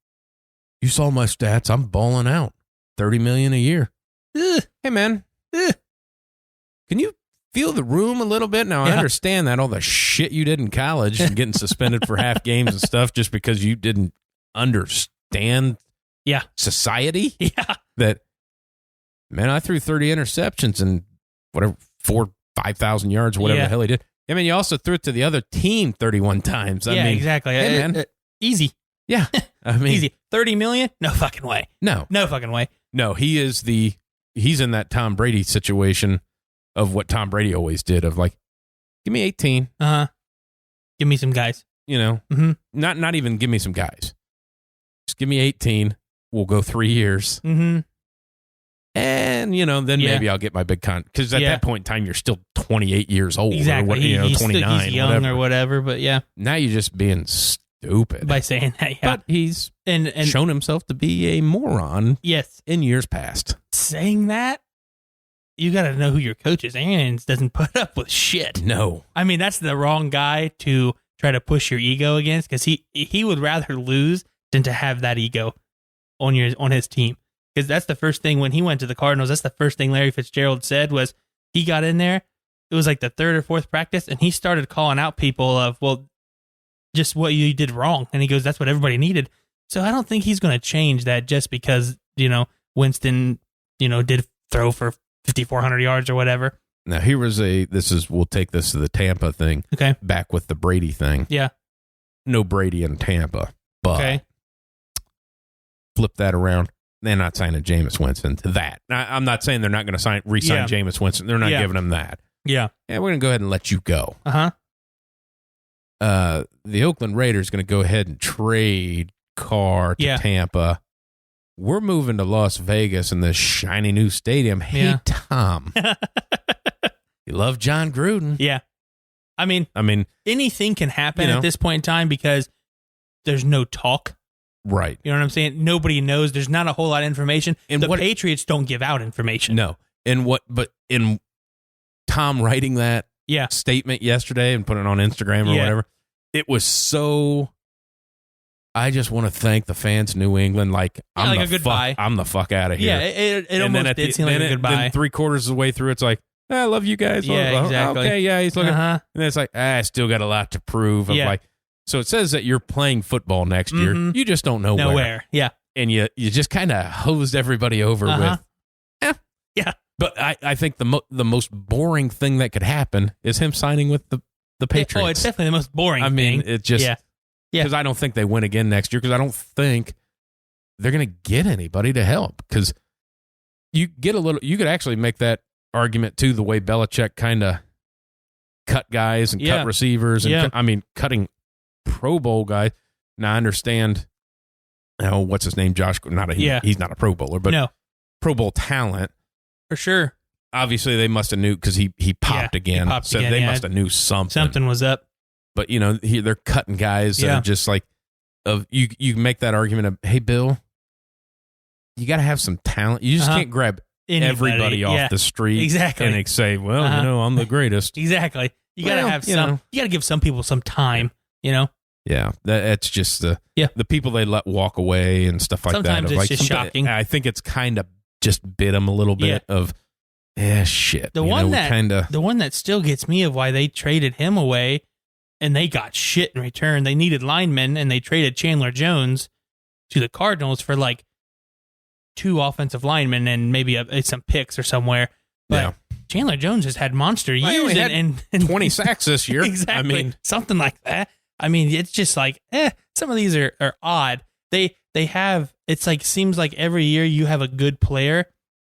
you saw my stats, I'm balling out, $30 million a year. Hey man, can you feel the room a little bit? Now I understand that all the shit you did in college and getting suspended for half games and stuff just because you didn't understand society. Yeah. That, man, I threw 30 interceptions and whatever, 5,000 yards, whatever the hell he did. I mean, you also threw it to the other team 31 times. I mean, exactly. Hey, man. Easy. Yeah. I mean, easy. 30 million? No fucking way. No fucking way. No, he's in that Tom Brady situation of what Tom Brady always did of like, give me 18. Give me some guys. Not even give me some guys. Just give me 18. We'll go 3 years. Mm-hmm. And, then maybe I'll get my big because at that point in time, you're still 28 years old. Exactly. Or 29. He's young or whatever, but yeah. Now you're just being stupid. By saying that, But he's and shown himself to be a moron in years past. Saying that, you got to know who your coach is. Arians doesn't put up with shit. No. I mean, that's the wrong guy to try to push your ego against because he would rather lose than to have that ego on his team. Because that's the first thing when he went to the Cardinals, that's the first thing Larry Fitzgerald said was he got in there. It was like the third or fourth practice, and he started calling out people of, well, just what you did wrong. And he goes, that's what everybody needed. So I don't think he's going to change that just because, Winston, did throw for 5,400 yards or whatever. Now, we'll take this to the Tampa thing. Okay. Back with the Brady thing. Yeah. No Brady in Tampa, but flip that around. They're not signing Jameis Winston to that. I'm not saying they're not going to re-sign Jameis Winston. They're not giving him that. Yeah. Yeah, we're going to go ahead and let you go. Uh-huh. The Oakland Raiders going to go ahead and trade Carr to Tampa. We're moving to Las Vegas in this shiny new stadium. Hey, Tom. You love John Gruden. Yeah. I mean, anything can happen at this point in time because there's no talk. Right. You know what I'm saying? Nobody knows. There's not a whole lot of information. And the Patriots don't give out information. No. But in Tom writing that statement yesterday and putting it on Instagram or whatever, it was so... I just want to thank the fans in New England. I'm a goodbye. I'm the fuck out of here. Yeah, it almost did seem like a goodbye. Then 3/4 of the way through, it's like, I love you guys. Yeah, exactly. Okay, yeah, he's looking. And then it's like, I still got a lot to prove. So it says that you're playing football next year. You just don't know where. Yeah. And you just kind of hosed everybody over with, yeah. But I think the most boring thing that could happen is him signing with the Patriots. It's definitely the most boring thing. I mean, it just... Because I don't think they win again next year, because I don't think they're going to get anybody to help. Because you could actually make that argument too, the way Belichick kind of cut guys and cut receivers and cutting Pro Bowl guys. Now I understand, what's his name, Josh? He's not a Pro Bowler, but Pro Bowl talent for sure. Obviously, they must have knew because he popped again, so they must have knew something. Something was up. But, they're cutting guys that are just like, you make that argument of, hey, Bill, you got to have some talent. You just can't grab everybody off the street and say, well, I'm the greatest. Exactly. You got to have some, you got to give some people some time, Yeah. That's just the people they let walk away and stuff like Sometimes that. It's just shocking. I think it's kind of just bit them a little bit of, shit. The one that still gets me of why they traded him away. And they got shit in return. They needed linemen, and they traded Chandler Jones to the Cardinals for 2 offensive linemen and maybe some picks or somewhere. But Chandler Jones has had monster years and 20 sacks this year. Exactly. Something like that. It's just some of these are odd. They have, seems like every year you have a good player,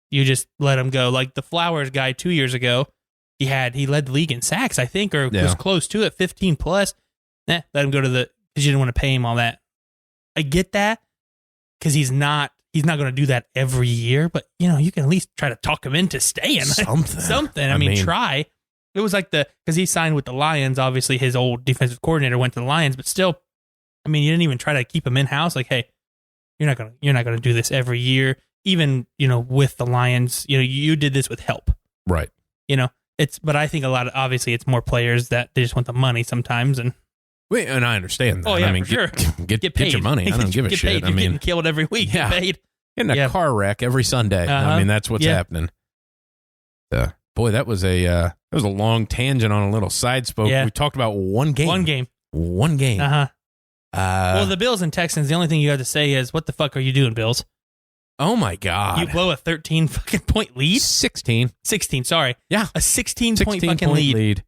you just let them go. Like the Flowers guy 2 years ago. He led the league in sacks, I think, or was close to it, 15 plus. Let him go to because you didn't want to pay him all that. I get that because he's not going to do that every year, but you can at least try to talk him into staying. Something. I mean, try. It was because he signed with the Lions. Obviously, his old defensive coordinator went to the Lions, but still, you didn't even try to keep him in house. Like, hey, you're not gonna do this every year. Even with the Lions, you did this with help, right? But I think obviously it's more players that they just want the money sometimes. And I understand that. Oh, yeah, for sure. Get your money. I don't give a shit. You're getting killed every week. Yeah. Get paid. Getting a car wreck every Sunday. That's what's happening. Boy, that was a long tangent on a little side spoke. Yeah. We talked about one game. Uh-huh. Well, the Bills and Texans, the only thing you have to say is, what the fuck are you doing, Bills? Oh, my God. You blow a 13 fucking point lead? 16, sorry. Yeah. A 16 point fucking lead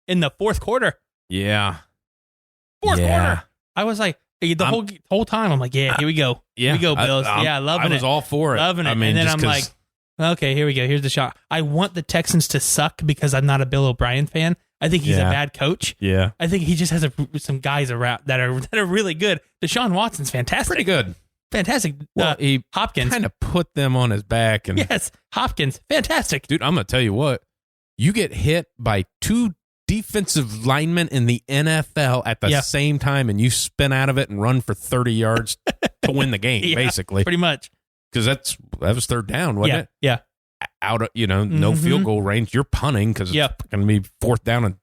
in the fourth quarter. Yeah. Fourth quarter. I was like, the whole time, I'm like, here we go. Here we go, Bills. Loving it. I was all for it. Loving it. And then I'm like, okay, here we go. Here's the shot. I want the Texans to suck because I'm not a Bill O'Brien fan. I think he's a bad coach. Yeah. I think he just has some guys around that are really good. Deshaun Watson's fantastic. Pretty good. Fantastic. Well, he Hopkins kind of put them on his back. And yes, Hopkins. Fantastic. Dude, I'm going to tell you what. You get hit by 2 defensive linemen in the NFL at the same time, and you spin out of it and run for 30 yards to win the game, basically. Pretty much. Because that was third down, wasn't it? Yeah. Out of, no field goal range. You're punting because it's going to be 4th down and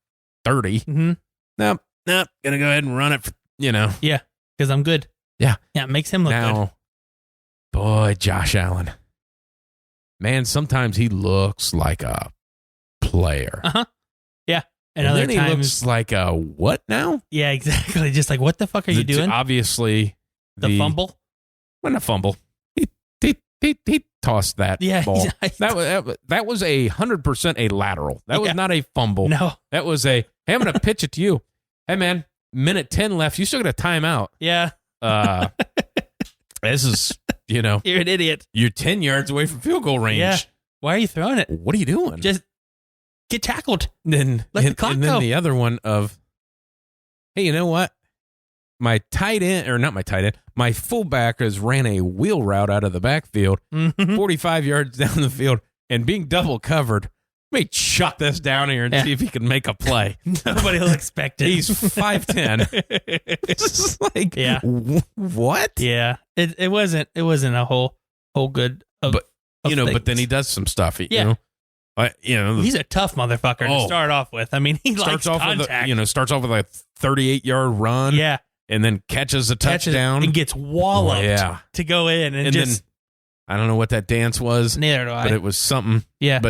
30. Mm-hmm. Nope. Going to go ahead and run it, Yeah, because I'm good. Yeah. Yeah, it makes him look good. Boy, Josh Allen. Man, sometimes he looks like a player. Uh-huh. Yeah. And other then he times, looks like a what now? Yeah, exactly. Just like, what the fuck are you doing? Obviously. The fumble? Wasn't a fumble. He tossed that ball. That was 100% a lateral. That was not a fumble. No. That was hey, I'm going to pitch it to you. Hey, man, minute 10 left. You still got a timeout. Yeah. This is, you're an idiot. You're 10 yards away from field goal range. Yeah. Why are you throwing it? What are you doing? Just get tackled. Let the clock go. And then the other one of, hey, you know what? My fullback has ran a wheel route out of the backfield, 45 yards down the field, and being double covered, let me shut this down here and see if he can make a play. Nobody will expect it. He's 5'10". It's like, what? Yeah, it wasn't a whole good. But then he does some stuff. He's a tough motherfucker to start off with. I mean, he starts off with a 38-yard run. Yeah. And then catches a touchdown. And gets walloped to go in. And just, then, I don't know what that dance was. Neither do I. But it was something. Yeah.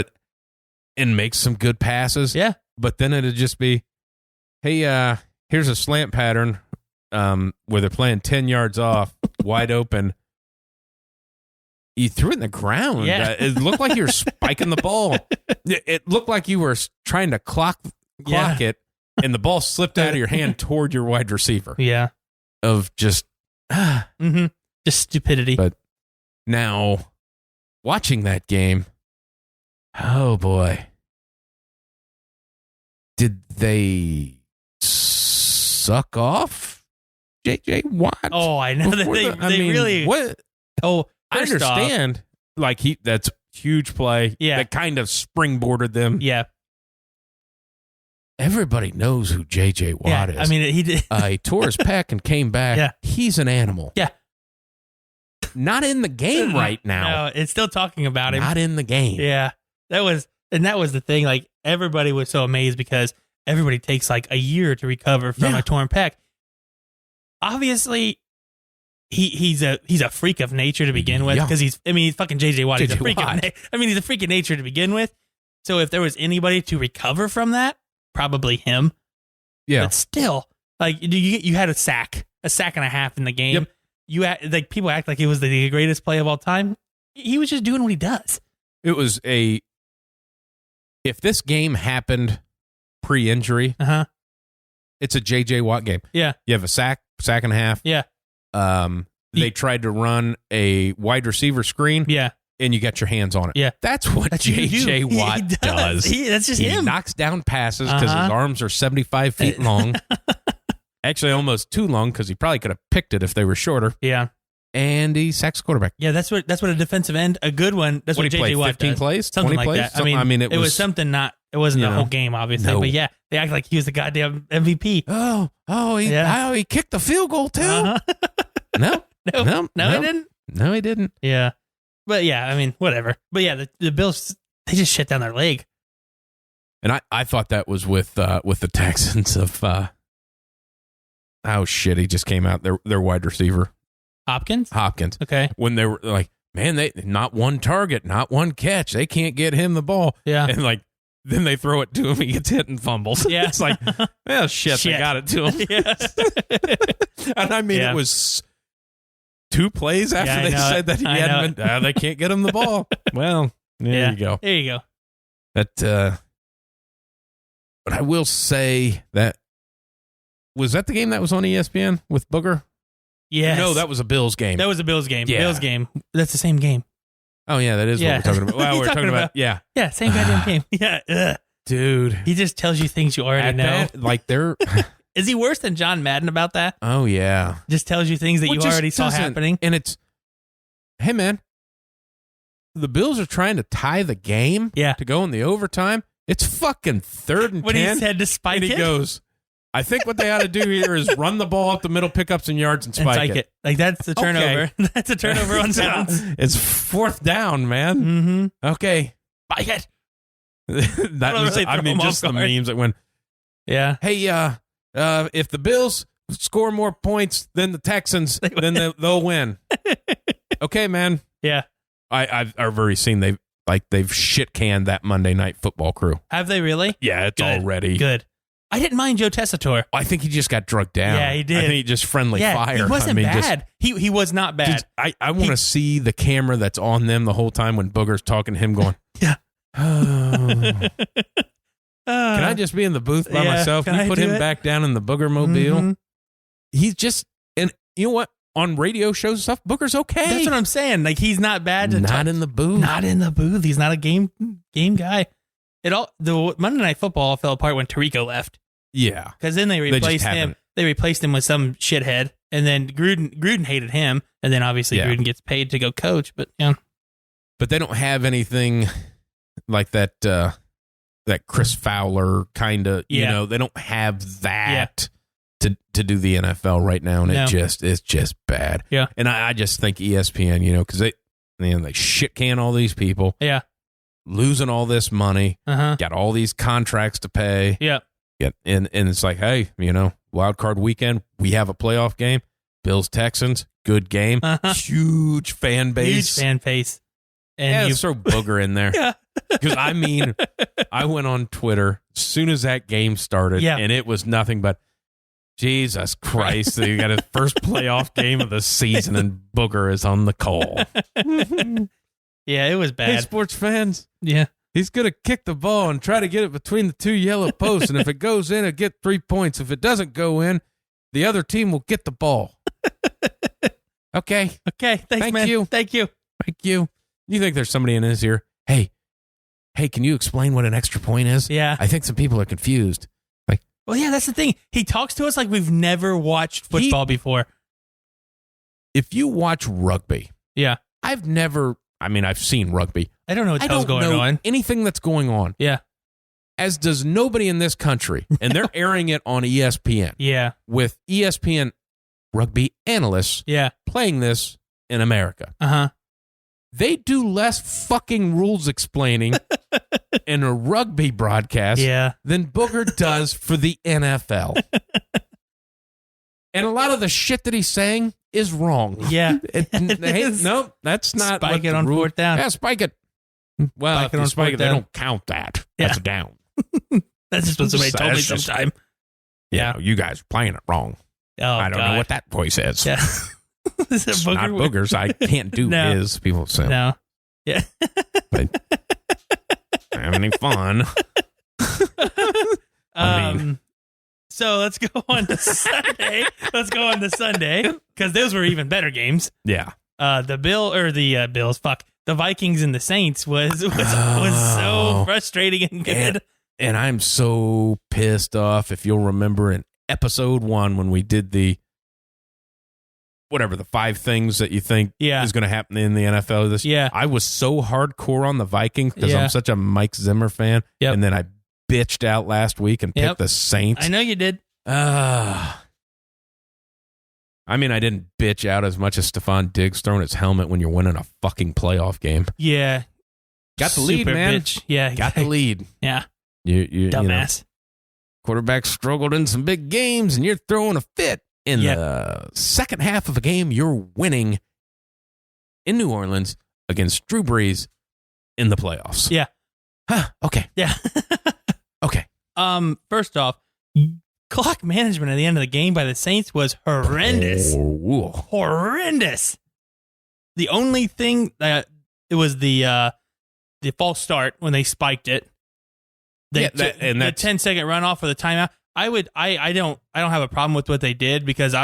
And makes some good passes. Yeah. But then it'd just be, hey, here's a slant pattern where they're playing 10 yards off, wide open. You threw it in the ground. Yeah. It looked like you were spiking the ball. It looked like you were trying to clock it. And the ball slipped out of your hand toward your wide receiver. Yeah. Of just... just stupidity. But now, watching that game, oh boy. Did they suck off J.J. Watt? Oh, I know that they really... What? Oh, I understand. That's huge play. Yeah. That kind of springboarded them. Yeah. Everybody knows who J.J. Watt is. I mean, he did. He tore his pec and came back. Yeah. He's an animal. Yeah. Not in the game right now. No, it's still talking about him. Not in the game. Yeah. That was the thing. Like, everybody was so amazed because everybody takes like a year to recover from a torn pec. Obviously, he's a freak of nature to begin with because he's fucking J.J. Watt. He's a freak he's a freak of nature to begin with. So if there was anybody to recover from that, probably him. Yeah. But still, like, you had a sack and a half in the game. Yep. People act like it was the greatest play of all time. He was just doing what he does. It was if this game happened pre-injury, it's a J.J. Watt game. Yeah. You have a sack and a half. Yeah. They tried to run a wide receiver screen. Yeah. And you got your hands on it. Yeah. That's what J.J. Watt does. That's just him. He knocks down passes because his arms are 75 feet long. Actually, almost too long because he probably could have picked it if they were shorter. Yeah. And he sacks quarterback. Yeah, that's what a defensive end, a good one. That's what J.J. Watt 15 does. plays? Something 20 like plays? that. It was something not, it wasn't the whole game, obviously. No. But yeah, they act like he was the goddamn MVP. He kicked the field goal too? No, he didn't. No, he didn't. Yeah. But yeah, whatever. But yeah, the Bills, they just shit down their leg. And I thought that was with the Texans of shit, he just came out, their wide receiver. Hopkins. Okay. When they were like, man, they not one target, not one catch. They can't get him the ball. Yeah. And then they throw it to him, he gets hit and fumbles. Yeah. It's like, shit, they got it to him. Yeah. And it was 2 plays after they said that he hadn't been, they can't get him the ball. Well, there you go. There you go. But I will say that, was that the game that was on ESPN with Booger? Yes. No, that was a Bills game. That was a Bills game. Yeah. Bills game. That's the same game. Oh, yeah, that is what we're talking about. Well, we're talking about, yeah. Yeah, same goddamn game. Yeah. Ugh. Dude. He just tells you things you already know. They're... Is he worse than John Madden about that? Oh, yeah. Just tells you things that you already saw happening. And it's, hey, man, the Bills are trying to tie the game to go in the overtime. It's fucking 3rd and 10. When he said to spike it. And he goes, I think what they ought to do here is run the ball up the middle, pick up some yards, and spike it. Like, that's the turnover. Okay. That's a turnover on downs. It's 4th down, man. Mm-hmm. Okay. Spike it. That was, really just the memes that went, hey, if the Bills score more points than the Texans, then they'll win. Okay, man. Yeah. I've already seen they've shit canned that Monday Night Football crew. Have they really? Yeah, it's already good. I didn't mind Joe Tessitore. I think he just got drugged down. Yeah, he did. I think he just friendly fire. He wasn't bad. He was not bad. I want to see the camera that's on them the whole time when Booger's talking to him going, yeah. Oh. Can I just be in the booth by myself? Can you put him back down in the Booger mobile? Mm-hmm. He's just, and you know what? On radio shows and stuff, Booger's okay. That's what I'm saying. Like, he's not bad. Not in the booth. Not in the booth. He's not a game guy. The Monday Night Football fell apart when Tirico left. Yeah. Because then they replaced him. They replaced him with some shithead. And then Gruden hated him. And then obviously Gruden gets paid to go coach. But But they don't have anything like that Chris Fowler kind of, you know, they don't have that to do the NFL right now. And it's just bad. Yeah. And I just think ESPN, you know, because they shit can all these people. Yeah. Losing all this money. Got all these contracts to pay. Yeah. And it's like, hey, you know, wild card weekend, we have a playoff game. Bills Texans, good game. Huge fan base. And you throw Booger in there. Yeah. Because I mean, I went on Twitter as soon as that game started, and it was nothing but Jesus Christ. They got his first playoff game of the season, and Booger is on the call. Yeah, it was bad. Hey, sports fans. Yeah. He's going to kick the ball and try to get it between the two yellow posts. And if it goes in, it'll get 3 points. If it doesn't go in, the other team will get the ball. Okay. Thanks, Thank man. you. Thank you. You think there's somebody in his ear? Hey, can you explain what an extra point is? Yeah. I think some people are confused. Like, well, yeah, that's the thing. He talks to us like we've never watched football before. If you watch rugby, I've seen rugby. I don't know what the hell's going on. Anything that's going on. Yeah. As does nobody in this country. And they're airing it on ESPN. Yeah. With ESPN rugby analysts playing this in America. They do less fucking rules explaining in a rugby broadcast than Booger does for the NFL. And a lot of the shit that he's saying is wrong. Yeah. No, that's not. Spike it on fourth down. Yeah, spike it. Well, if you spike it, they don't count that. That's a down. That's just what somebody told me sometime. Yeah, you guys are playing it wrong. Oh, I don't know what that voice is. Yeah. Is it it's not Booger's. I can't do his. People say. No. Yeah. But, having any fun. So let's go on to Sunday. Because those were even better games. Yeah. The Bills. The Vikings and the Saints was so frustrating and good. And I'm so pissed off. If you'll remember in episode 1 when we did the 5 things that you think is going to happen in the NFL I was so hardcore on the Vikings because I'm such a Mike Zimmer fan. Yep. And then I bitched out last week and picked the Saints. I know you did. I mean, I didn't bitch out as much as Stephon Diggs throwing his helmet when you're winning a fucking playoff game. Yeah. Got the lead, man. Bitch. Yeah. Got the lead. Yeah. You dumbass. Quarterback struggled in some big games, and you're throwing a fit. In the second half of a game, you're winning in New Orleans against Drew Brees in the playoffs. Yeah. Okay. Yeah. Okay. First off, clock management at the end of the game by the Saints was horrendous. Horrendous. The only thing that it was the false start when they spiked it. The 10-second runoff for the timeout. I don't have a problem with what they did because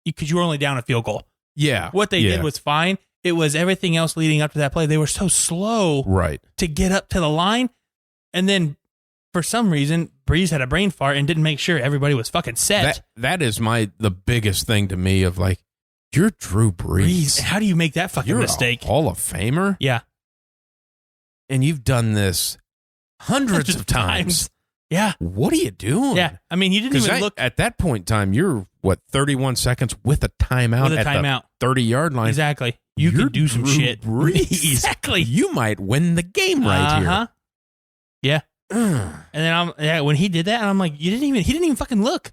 you were only down a field goal. Yeah. What they did was fine. It was everything else leading up to that play. They were so slow to get up to the line. And then for some reason, Breeze had a brain fart and didn't make sure everybody was fucking set. That is the biggest thing to me of like, you're Drew Brees. How do you make that fucking mistake? A Hall of Famer? Yeah. And you've done this hundreds of times. Yeah. What are you doing? Yeah. I mean, you didn't even look. At that point in time, you're, 31 seconds with a timeout at the 30-yard line. Exactly. You could do some shit. Exactly. You might win the game right here. Yeah. And then when he did that, and I'm like, he didn't even fucking look.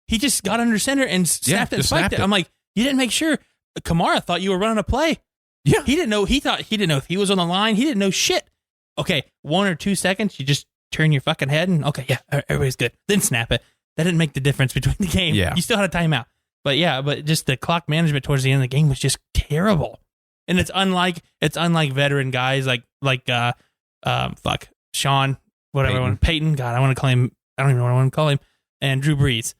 He just got under center and snapped it and spiked it. I'm like, you didn't make sure. Kamara thought you were running a play. Yeah. He didn't know. He didn't know if he was on the line. He didn't know shit. Okay, 1 or 2 seconds, you just turn your fucking head and, okay, yeah, everybody's good. Then snap it. That didn't make the difference between the game. Yeah. You still had a timeout. But just the clock management towards the end of the game was just terrible. And it's unlike veteran guys like Sean, whatever, Peyton. God, I want to call him. I don't even know what I want to call him. And Drew Brees.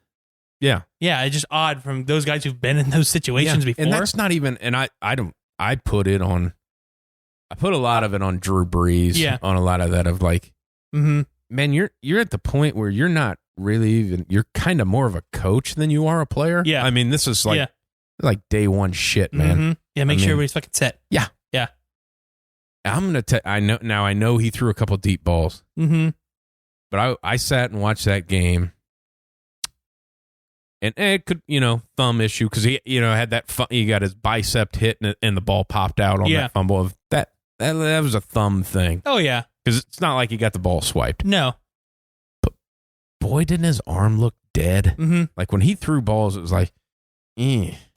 Yeah. Yeah, it's just odd from those guys who've been in those situations before. And that's not even, and I put a lot of it on Drew Brees. Yeah. On a lot of that of like, mm-hmm. Man, you're at the point where you're not really even, you're kind of more of a coach than you are a player. Yeah. I mean, this is like day one shit, man. Mm-hmm. Yeah, make sure everybody's fucking set. Yeah. Yeah. I'm going to I know he threw a couple deep balls. Mm-hmm. But I sat and watched that game. And it could, thumb issue because he, had that, he got his bicep hit and the ball popped out on that fumble. Of that was a thumb thing. Oh, yeah. Because it's not like he got the ball swiped. No. But boy, didn't his arm look dead. Mm-hmm. Like when he threw balls, it was like,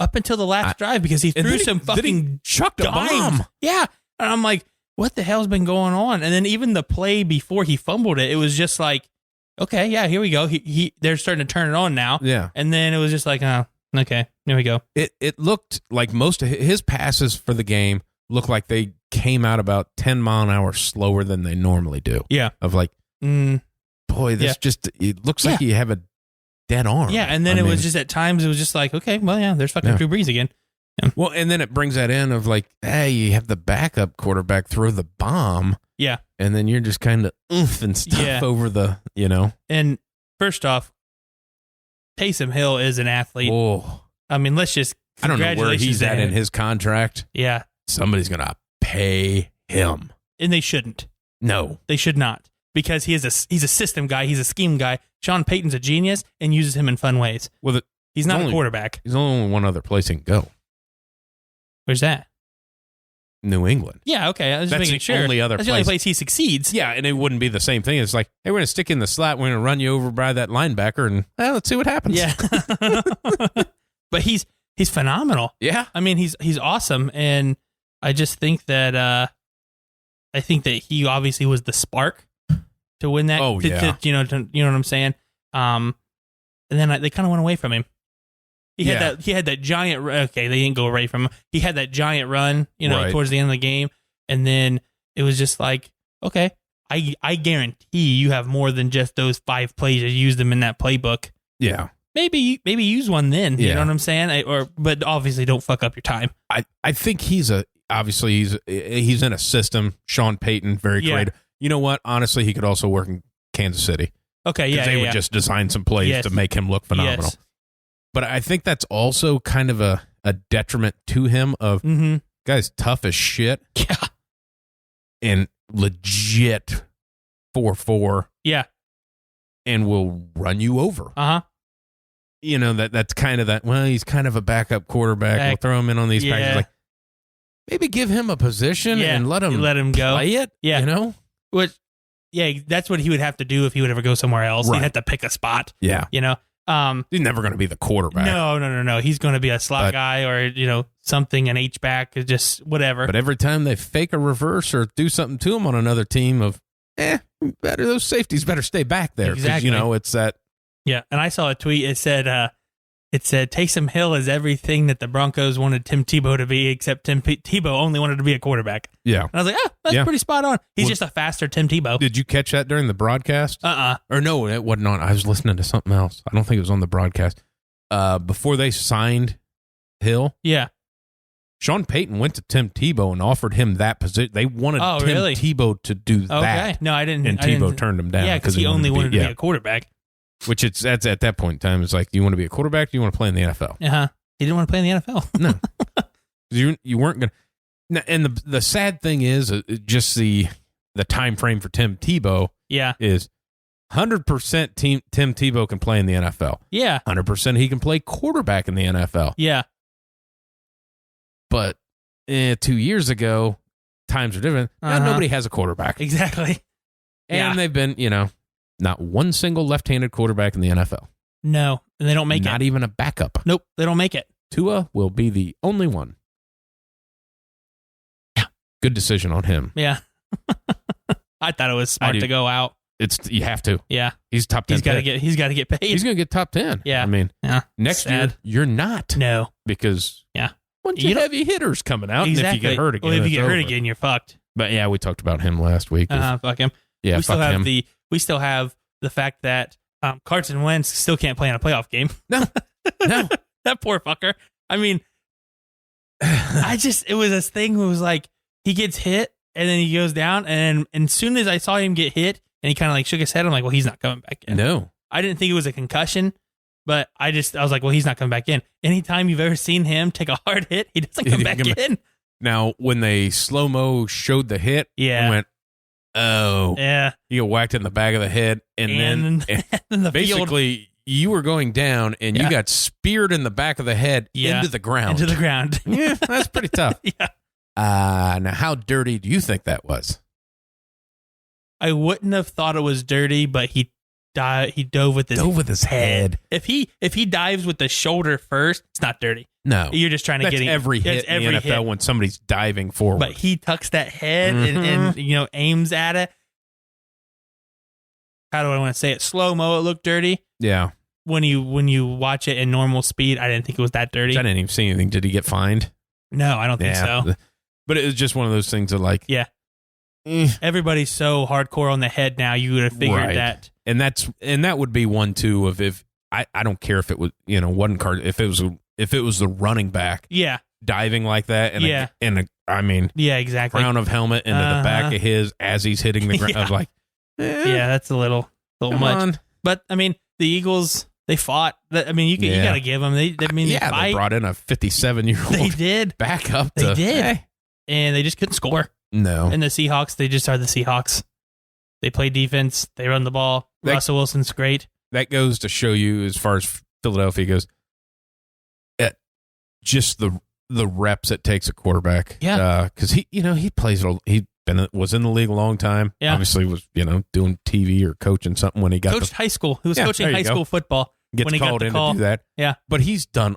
Up until the last drive because he threw some fucking chucked a bomb. Yeah. And I'm like, what the hell's been going on? And then even the play before he fumbled it was just like, okay, yeah, here we go. They're starting to turn it on now. Yeah. And then it was just like, oh, okay, here we go. It looked like most of his passes for the game looked like they came out about 10 mile an hour slower than they normally do. Yeah. Of like, boy, this just, it looks like you have a dead arm. Yeah, and then it was just at times, it was just like, okay, well, yeah, there's fucking Drew Brees again. Yeah. Well, and then it brings that in of like, hey, you have the backup quarterback throw the bomb. Yeah. And then you're just kind of and stuff over the, And first off, Taysom Hill is an athlete. Oh. I mean, let's just, I don't know where he's at in his contract. Yeah. Somebody's going to pay him. And they shouldn't. No. They should not. Because he's a system guy. He's a scheme guy. Sean Payton's a genius and uses him in fun ways. Well, he's not a quarterback. There's only one other place he can go. Where's that? New England. Yeah, okay. I was just That's making the sure. only other That's place. the only place he succeeds. Yeah, and it wouldn't be the same thing. It's like, hey, we're going to stick you in the slot. We're going to run you over by that linebacker, and let's see what happens. Yeah. But he's phenomenal. Yeah. I mean, he's awesome, and I just think that he obviously was the spark to win that. Oh, yeah. You know what I'm saying? And then they kind of went away from him. He had that giant. Okay, they didn't go away from him. He had that giant run, towards the end of the game, and then it was just like, okay, I guarantee you have more than just those 5 plays. You used them in that playbook. Yeah, maybe use one then. You know what I'm saying? But obviously, don't fuck up your time. I think he's in a system. Sean Payton, very creative. You know what? Honestly, he could also work in Kansas City. Okay, yeah, they would just design some plays to make him look phenomenal. Yes. But I think that's also kind of a detriment to him of guys tough as shit. Yeah. And legit 4-4. Yeah. And will run you over. Uh-huh. That's kind of that, well, he's kind of a backup quarterback. We'll throw him in on these practices. Like, maybe give him a position and let him go. Play it. Yeah. Which, that's what he would have to do if he would ever go somewhere else. Right. He'd have to pick a spot. Yeah. He's never going to be the quarterback. No. He's going to be a slot guy or, something, an H-back, just whatever. But every time they fake a reverse or do something to him on another team of, those safeties better stay back there. Exactly. Because, it's that. Yeah, and I saw a tweet. It said Taysom Hill is everything that the Broncos wanted Tim Tebow to be, except Tim Tebow only wanted to be a quarterback. Yeah. And I was like, that's pretty spot on. He's just a faster Tim Tebow. Did you catch that during the broadcast? Or no, it wasn't on. I was listening to something else. I don't think it was on the broadcast. Before they signed Hill. Yeah. Sean Payton went to Tim Tebow and offered him that position. They wanted Tim Tebow to do that. Okay. No, I didn't. And Tebow turned him down. Yeah, because he only wanted to be a quarterback. Which that's at that point in time, it's like, do you want to be a quarterback? Or do you want to play in the NFL? Uh-huh. He didn't want to play in the NFL. No. You weren't going to. And the sad thing is, just the time frame for Tim Tebow is 100% Tim Tebow can play in the NFL. Yeah. 100% he can play quarterback in the NFL. Yeah. But 2 years ago, times are different. Now nobody has a quarterback. Exactly. And they've been, not one single left-handed quarterback in the NFL. No, and they don't make it. Not even a backup. Nope, they don't make it. Tua will be the only one. Yeah. Good decision on him. Yeah. I thought it was smart to go out. you have to. Yeah. He's top 10. He's got to get paid. He's going to get top 10. Yeah. I mean, next Sad. year, you're not. No. Because bunch you of heavy hitters coming out. Exactly. And if you get hurt again, well, if you get hurt over. again, you're fucked. But yeah, we talked about him last week. Fuck him. Yeah, we fuck him. We still have the fact that Carson Wentz still can't play in a playoff game. No. That poor fucker. I mean, it was this thing where it was like, he gets hit and then he goes down. And as soon as I saw him get hit and he kind of like shook his head, I'm like, well, he's not coming back in. No. I didn't think it was a concussion, but I was like, well, he's not coming back in. Anytime you've ever seen him take a hard hit, he doesn't come back in. Now, when they slow-mo showed the hit, I went, oh. Yeah. You get whacked in the back of the head. And then the basically, field. You were going down and you got speared in the back of the head into the ground. Into the ground. Yeah, that's pretty tough. Yeah. Now, how dirty do you think that was? I wouldn't have thought it was dirty, but he dove with his head. If he dives with the shoulder first, it's not dirty. No, you're just trying to get every hit in the NFL when somebody's diving forward. But he tucks that head and aims at it. How do I want to say it? Slow mo, it looked dirty. Yeah. When you watch it in normal speed, I didn't think it was that dirty. I didn't even see anything. Did he get fined? No, I don't think so. But it was just one of those things of like, everybody's so hardcore on the head now. You would have figured that, and that would be one too. If I don't care if it was wasn't card if it was the running back, diving like that, exactly, crown of helmet into the back of his as he's hitting the ground. I was like, that's a little much. On. But I mean, the Eagles. They fought. I mean, you got to give them. They they brought in a 57-year-old. They did back up. They did, and they just couldn't score. No. And the Seahawks, they just are the Seahawks. They play defense. They run the ball. Russell Wilson's great. That goes to show you, as far as Philadelphia goes, just the reps it takes a quarterback. Yeah. Because he plays. Was in the league a long time. Yeah. Obviously was doing TV or coaching something when he got coached high school. He was coaching high school football. Gets called in to do that. Yeah. But he's done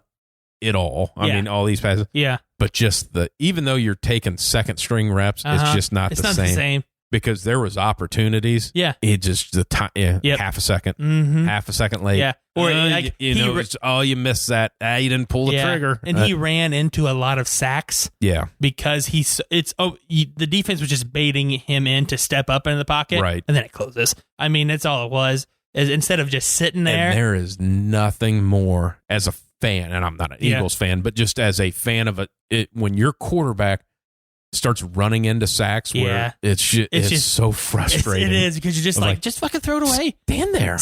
it all. I mean, all these passes. Yeah. But just even though you're taking second string reps, it's just not the same. Because there was opportunities. Yeah. It just the time. Yeah. Half a second. Mm-hmm. Half a second late. Yeah. Or you missed that. You didn't pull the trigger. And he ran into a lot of sacks. Yeah. Because the defense was just baiting him in to step up into the pocket. Right. And then it closes. I mean, that's all it was. Instead of just sitting there. And there is nothing more as a fan, and I'm not an Eagles fan, but just as a fan of when your quarterback starts running into sacks where it's just so frustrating. It is, because you're just just fucking throw it away. Stand there.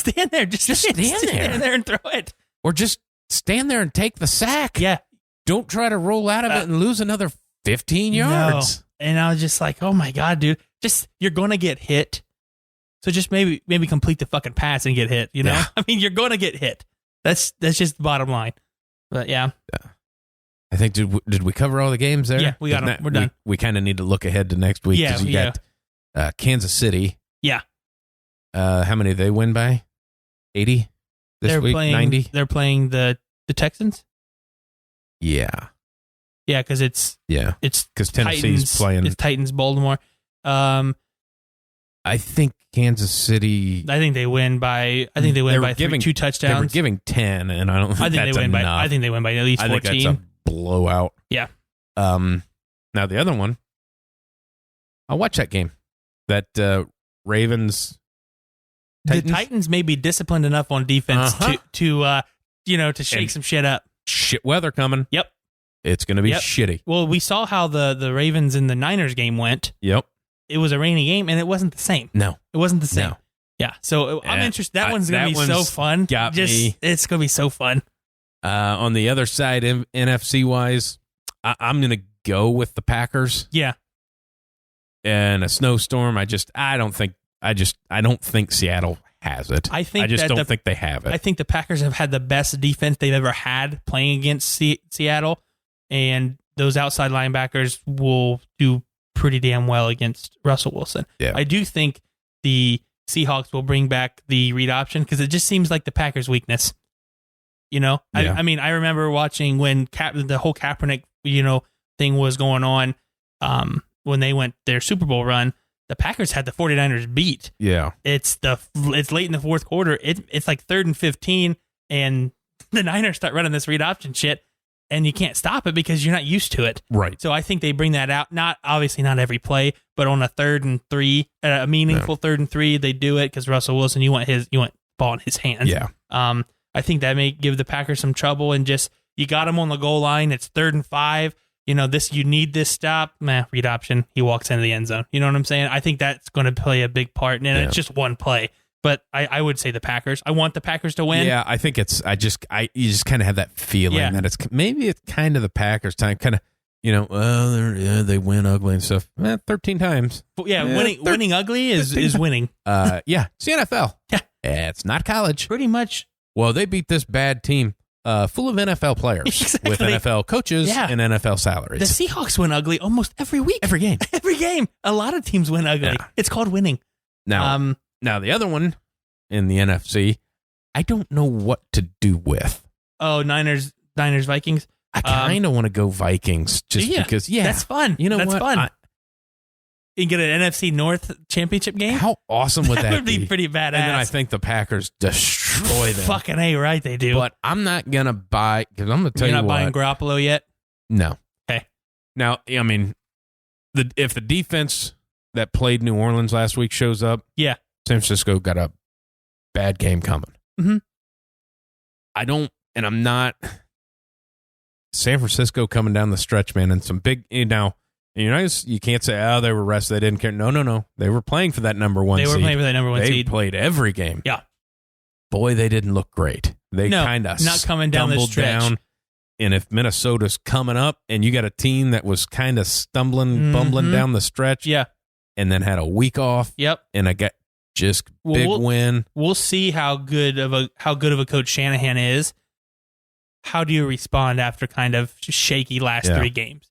Just stand there and throw it. Or just stand there and take the sack. Yeah. Don't try to roll out of it and lose another 15 yards. No. And I was just like, oh my God, dude. You're going to get hit. So just maybe complete the fucking pass and get hit, Yeah. I mean, you're going to get hit. That's just the bottom line. But yeah. I think, did we cover all the games there? Yeah, we got them. We're done. We kind of need to look ahead to next week because you got Kansas City. Yeah. How many did they win by? 80 this week? 90? They're playing the Texans? Yeah. Yeah, because it's because Tennessee's playing. It's Titans, Baltimore. I think Kansas City. I think they win by 2 touchdowns. They were giving 10, and I don't think that's enough. I think they win by at least 14. I think that's a blowout. Yeah. Now the other one, I'll watch that game. That Ravens. Titans? The Titans may be disciplined enough on defense to shake some shit up. Shit weather coming. Yep. It's going to be shitty. Well, we saw how the Ravens in the Niners game went. Yep. It was a rainy game, and it wasn't the same. No. It wasn't the same. No. Yeah, so I'm interested. That one's going to be so fun. Got me. It's going to be so fun. On the other side, NFC-wise, I'm going to go with the Packers. Yeah. And a snowstorm, I don't think Seattle has it. I just don't think they have it. I think the Packers have had the best defense they've ever had playing against Seattle, and those outside linebackers will do pretty damn well against Russell Wilson. Yeah. I do think the Seahawks will bring back the read option because it just seems like the Packers' weakness. Yeah. I mean, I remember watching when the whole Kaepernick, thing was going on when they went their Super Bowl run. the Packers had the 49ers beat. Yeah. It's late in the fourth quarter. It's like 3rd and 15, and the Niners start running this read option shit, and you can't stop it because you're not used to it. Right. So I think they bring that out. Obviously not every play, but on a 3rd and 3, a meaningful 3rd and 3, they do it because Russell Wilson, you want ball in his hands. Yeah. I think that may give the Packers some trouble, and just you got him on the goal line. It's 3rd and 5. You need this stop. Read option. He walks into the end zone. You know what I'm saying? I think that's going to play a big part, and it's just one play. But I would say the Packers. I want the Packers to win. Yeah, I think you just kind of have that feeling that it's kind of the Packers time. Kind of, they win ugly and stuff. 13 times. Winning ugly is winning. It's the NFL. Yeah, it's not college. Pretty much. Well, they beat this bad team. Full of NFL players with NFL coaches and NFL salaries. The Seahawks win ugly almost every week. Every game. Every game. A lot of teams win ugly. Yeah. It's called winning. Now the other one in the NFC, I don't know what to do with. Oh, Niners, Vikings. I kind of want to go Vikings because that's fun. You know that's what? Fun. You get an NFC North championship game? How awesome would that would be? Pretty badass. And then I think the Packers destroy them. Fucking A, right? They do. But I'm not going to buy, because I'm going to tell you what. You're not buying Garoppolo yet? No. Okay. Now, I mean, if the defense that played New Orleans last week shows up, San Francisco got a bad game coming. Mm-hmm. I'm not. San Francisco coming down the stretch, man, and some big, you can't say, they were rested, they didn't care. No. They were playing for that number one seed. They were playing for that number one seed. They played every game. Yeah. Boy, they didn't look great. They kind of not coming down the stretch. Down. And if Minnesota's coming up and you got a team that was kind of bumbling down the stretch, and then had a week off, and I got just big win. We'll see how good of a coach Shanahan is. How do you respond after kind of shaky last 3 games?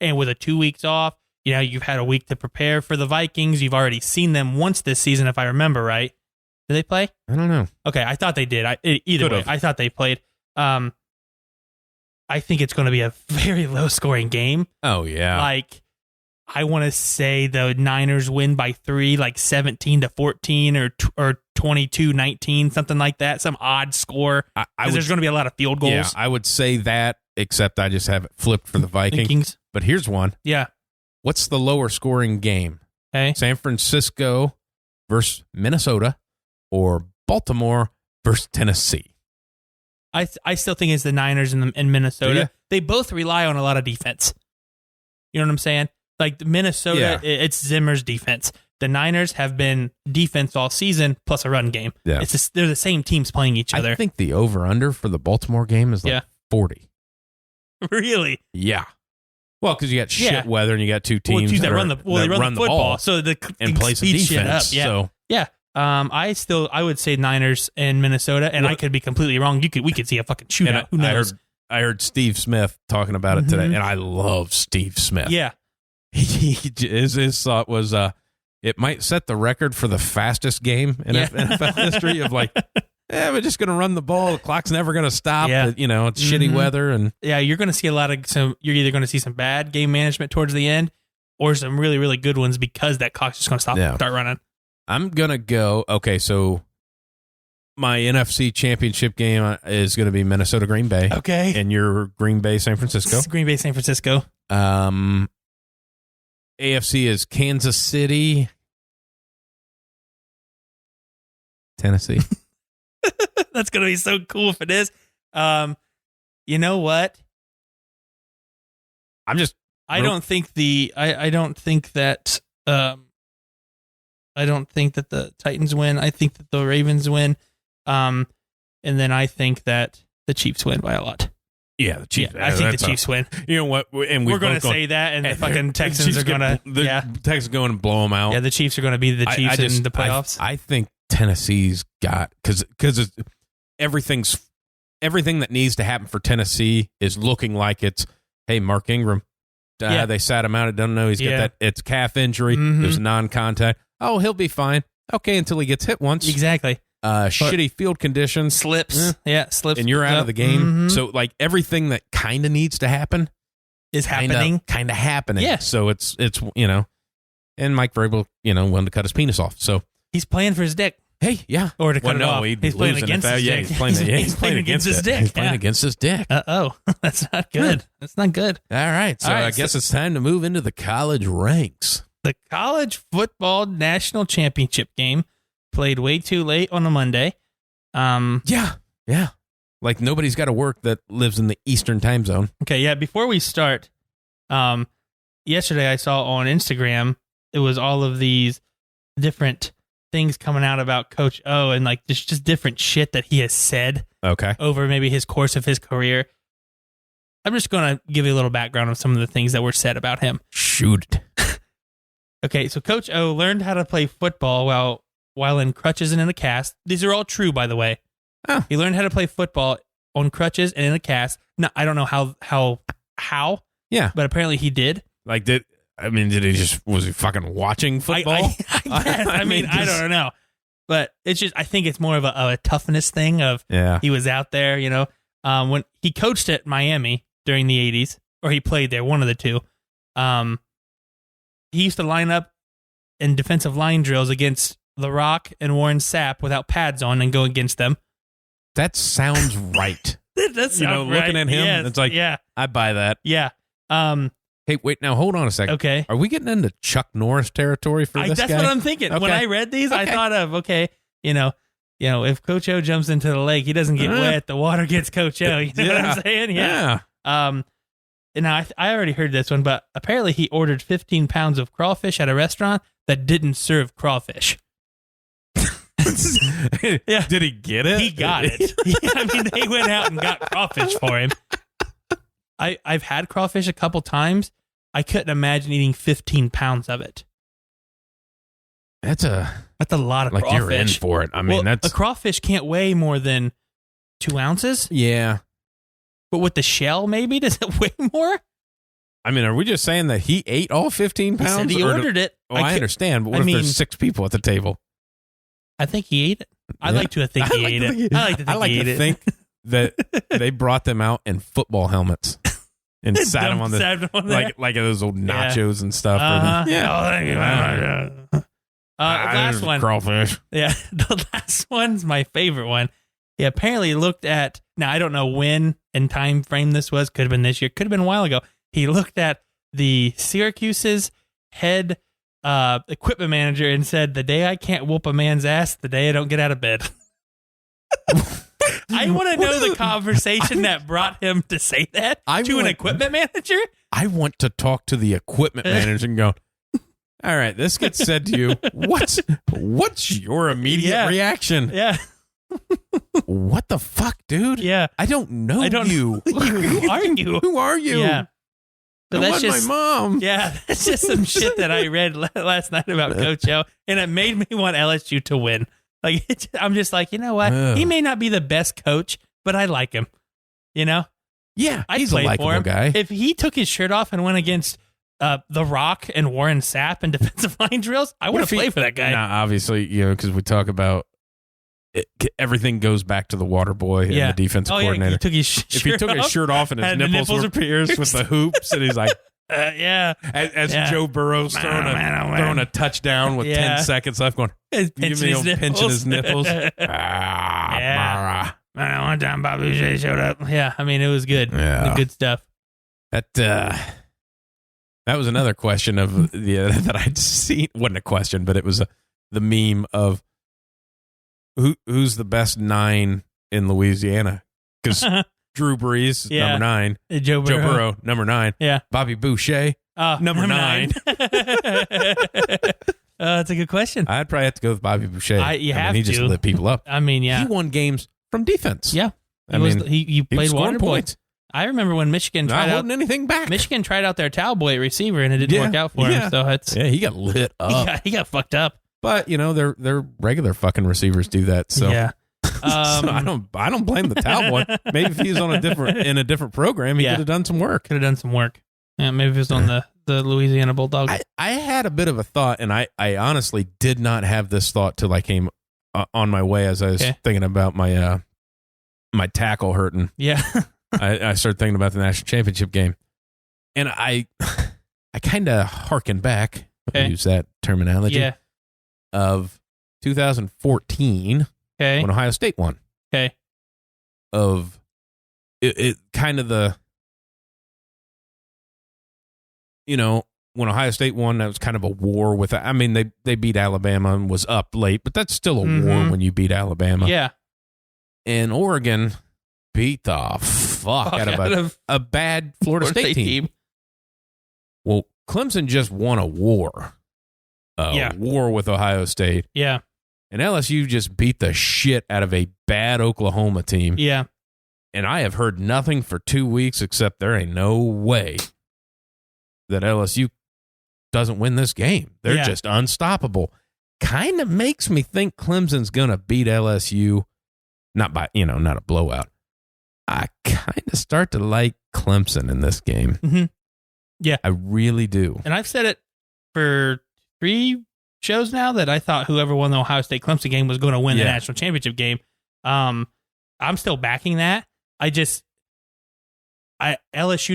And with a 2 weeks off, you've had a week to prepare for the Vikings. You've already seen them once this season, if I remember right. Did they play? I don't know. Okay, I thought they did. Either way, I thought they played. I think it's going to be a very low-scoring game. Oh, yeah. I want to say the Niners win by 3, like 17-14 or 22-19, something like that. Some odd score. Because there's going to be a lot of field goals. Yeah, I would say that, except I just have it flipped for the Vikings. But here's one. Yeah. What's the lower scoring game? Okay. San Francisco versus Minnesota or Baltimore versus Tennessee? I still think it's the Niners and Minnesota. They both rely on a lot of defense. You know what I'm saying? Like Minnesota, it's Zimmer's defense. The Niners have been defense all season plus a run game. Yeah. They're the same teams playing each other. I think the over-under for the Baltimore game is 40. Really? Yeah. Well, because you got shit weather and you got two teams that run the football, ball so and play some defense. Shit up. Yeah. I would say Niners and Minnesota, and I could be completely wrong. We could see a fucking shootout. Who knows? I heard Steve Smith talking about it today, and I love Steve Smith. Yeah. His thought was it might set the record for the fastest game in NFL history of we're just going to run the ball. The clock's never going to stop. Yeah. It's shitty weather. And you're going to see you're either going to see some bad game management towards the end or some really, really good ones because that clock's just going to start running. I'm going to go, okay, so my NFC Championship game is going to be Minnesota-Green Bay. Okay. And your Green Bay-San Francisco. Green Bay-San Francisco. AFC is Kansas City, Tennessee. That's going to be so cool if it is. You know what? I don't think that the Titans win. I think that the Ravens win. And then I think that the Chiefs win by a lot. Yeah, the Chiefs. I think the Chiefs win. You know what? And we're going to say that, and the fucking Texans are going to. Texans going to blow them out. Yeah, the Chiefs are going to be the Chiefs in the playoffs. I think Tennessee's got because everything that needs to happen for Tennessee is looking like it's Mark Ingram. They sat him out. I don't know. He's got that. It's calf injury. It was non-contact. Oh, he'll be fine. Okay, until he gets hit once. Exactly. Shitty field conditions. Slips. Slips. And you're out of the game. So, everything that kind of needs to happen is happening. Kind of happening. Yeah. So, it's and Mike Vrabel, wanted to cut his penis off. So he's playing for his dick. Hey, yeah. Or to cut it off. He's playing against his dick. He's playing against his dick. He's playing against his dick. That's not good. That's not good. All right. So I guess it's time to move into the college ranks. The college football national championship game played way too late on a Monday. Yeah. Like nobody's got to work that lives in the Eastern time zone. Okay, yeah. Before we start, yesterday I saw on Instagram, it was all of these different things coming out about Coach O and like just different shit that he has said over maybe his course of his career. I'm just going to give you a little background of some of the things that were said about him. Shoot. Okay, so Coach O learned how to play football while in crutches and in a cast. These are all true, by the way. Oh. He learned how to play football on crutches and in a cast. No, I don't know how. Yeah. But apparently he did. Like was he fucking watching football? I guess. I don't know. But it's just, I think it's more of a toughness thing of he was out there, when he coached at Miami during the 80s, or he played there, one of the two. He used to line up in defensive line drills against The Rock and Warren Sapp without pads on and go against them. That sounds right. That sounds right. Looking at him, it's like, I buy that. Yeah. Hey, wait, now hold on a second. Okay. Are we getting into Chuck Norris territory for this guy? That's what I'm thinking. Okay. When I read these, I thought of, if Coach O jumps into the lake, he doesn't get wet, the water gets Coach O. You know what I'm saying? Yeah. Now, I already heard this one, but apparently he ordered 15 pounds of crawfish at a restaurant that didn't serve crawfish. Yeah. Did he get it? He got it. They went out and got crawfish for him. I've had crawfish a couple times. I couldn't imagine eating 15 pounds of it. That's a lot of crawfish. Like you're in for it. I mean, a crawfish can't weigh more than 2 ounces. Yeah. But with the shell, maybe? Does it weigh more? I mean, are we just saying that he ate all 15 pounds? He said he ordered it. I understand, but what if there's 6 people at the table? I think he ate it. I like to think he ate it. I like to think that they brought them out in football helmets and sat them on like those old nachos and stuff. Last one. Crawfish. Yeah, the last one's my favorite one. He apparently looked at, now I don't know when and time frame this was, could have been this year, could have been a while ago. He looked at the Syracuse's head equipment manager and said, "The day I can't whoop a man's ass, the day I don't get out of bed." I want to know the conversation that brought him to say that to an equipment manager. I want to talk to the equipment manager and go, all right, this gets said to you. What's your immediate reaction? Yeah. What the fuck, dude? Yeah. I don't know you. Who are you? Who are you? Yeah. So that's just my mom. Yeah, that's just some shit that I read last night about Coach O, and it made me want LSU to win. Like, I'm just like, you know what? He may not be the best coach, but I like him. Yeah, he's a likable guy. If he took his shirt off and went against The Rock and Warren Sapp in defensive line drills, I would have played for that guy. Nah, obviously, because we talk about everything goes back to the water boy and the defensive coordinator. He took his shirt if he took his shirt off and his nipples were pierced with the hoops, and he's like, as Joe Burrow's throwing a touchdown with 10 seconds left, going, pinching his nipples. One time Bobby Boucher showed up. Yeah, I mean, it was good. Yeah. Good stuff. That was another question of that I'd seen. Wasn't a question, but it was the meme of who's the best 9 in Louisiana? Because Drew Brees, number 9. Joe Burrow, number 9. Yeah. Bobby Boucher, number 9. That's a good question. I'd probably have to go with Bobby Boucher. He just lit people up. I mean, yeah. He won games from defense. Yeah. He played water boy. I remember when Michigan tried holding anything back. Michigan tried out their towel boy at receiver, and it didn't work out for him. So he got lit up. He got fucked up. But their regular fucking receivers do that. So yeah. So I don't blame the towel boy. Maybe if he was in a different program, he could have done some work. Yeah, maybe if he was on the Louisiana Bulldogs. I had a bit of a thought, and I honestly did not have this thought till I came on my way as I was thinking about my my tackle hurting. Yeah. I started thinking about the national championship game, and I kind of harken back Okay. Use that terminology. Yeah. Of 2014, Okay. when Ohio State won. Okay. Of it kind of the, when Ohio State won, that was kind of a war with, I mean, they beat Alabama and was up late, but that's still a war when you beat Alabama. Yeah. And Oregon beat the fuck out of a bad Florida State team. Well, Clemson just won a war. War with Ohio State. Yeah. And LSU just beat the shit out of a bad Oklahoma team. Yeah. And I have heard nothing for 2 weeks except there ain't no way that LSU doesn't win this game. They're just unstoppable. Kind of makes me think Clemson's going to beat LSU. Not by, not a blowout. I kind of start to like Clemson in this game. Mm-hmm. Yeah. I really do. And I've said it for 3 shows now that I thought whoever won the Ohio State Clemson game was going to win the national championship game. I'm still backing that. LSU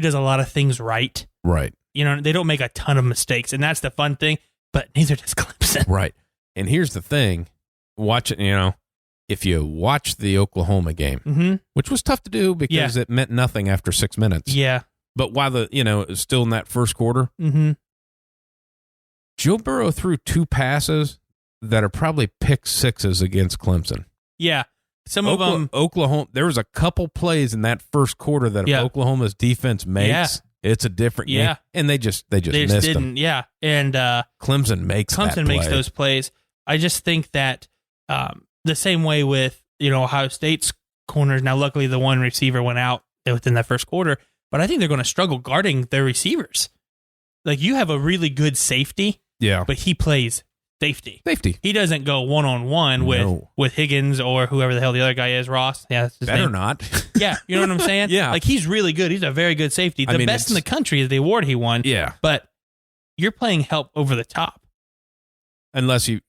does a lot of things right. Right. They don't make a ton of mistakes, and that's the fun thing, but neither does Clemson. Right. And here's the thing. Watch it, if you watch the Oklahoma game, which was tough to do because it meant nothing after 6 minutes. Yeah. But while it was still in that first quarter, Joe Burrow threw 2 passes that are probably pick sixes against Clemson. Yeah. Some of them. Oklahoma, there was a couple plays in that first quarter that if Oklahoma's defense makes, it's a different game. And they just missed them. Yeah. And Clemson makes those plays. I just think that the same way with, Ohio State's corners. Now, luckily, the one receiver went out within that first quarter, but I think they're going to struggle guarding their receivers. Like, you have a really good safety, but he plays safety. He doesn't go one-on-one with Higgins or whoever the hell the other guy is, Ross. Yeah, that's his Better name. not. Yeah, you know what I'm saying? Yeah. Like, he's really good. He's a very good safety. The best in the country is the award he won. Yeah. But you're playing help over the top. Unless it's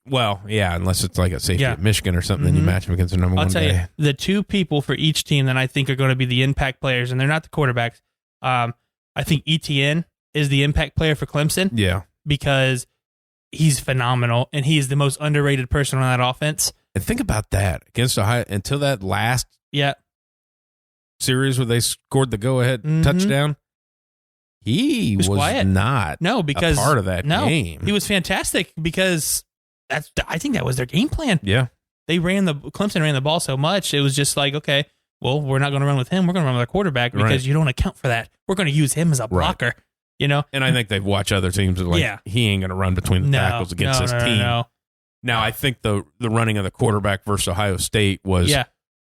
like a safety at Michigan or something, then you match them against the number one guy. I'll tell you, the 2 people for each team that I think are going to be the impact players, and they're not the quarterbacks. I think Etienne is the impact player for Clemson. Yeah. Because he's phenomenal, and he's the most underrated person on that offense. And think about that. Against Ohio, until that last series where they scored the go-ahead touchdown, he was quiet. Not because a part of that game. He was fantastic because I think that was their game plan. Yeah. Clemson ran the ball so much, it was just like, okay, well, we're not going to run with him. We're going to run with our quarterback because you don't account for that. We're going to use him as a blocker, And I think they've watched other teams like he ain't going to run between the tackles against his team. No. Now, I think the running of the quarterback versus Ohio State was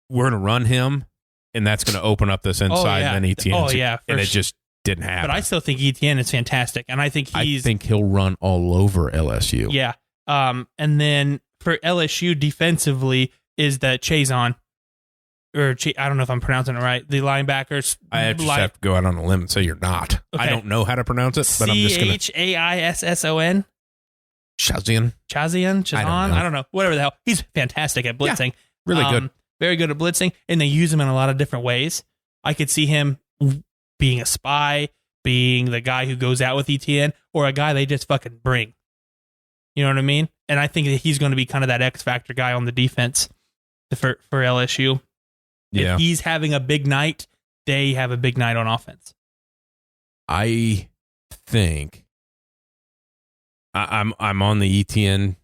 we're going to run him, and that's going to open up this inside and then Etienne. And it just didn't happen. But I still think Etienne is fantastic, and I think he'll run all over LSU. Yeah. And then for LSU defensively is the Chazon, or I don't know if I'm pronouncing it right. The linebackers. I just have to go out on a limb and say you're not. Okay. I don't know how to pronounce it, but I'm just going to. Chaisson. Chazian? I don't know. Whatever the hell. He's fantastic at blitzing. Yeah, really good. Very good at blitzing, and they use him in a lot of different ways. I could see him being a spy, being the guy who goes out with Etienne, or a guy they just fucking bring. You know what I mean? And I think that he's going to be kind of that X factor guy on the defense for LSU. Yeah. If he's having a big night, they have a big night on offense. I think I'm on the Etienne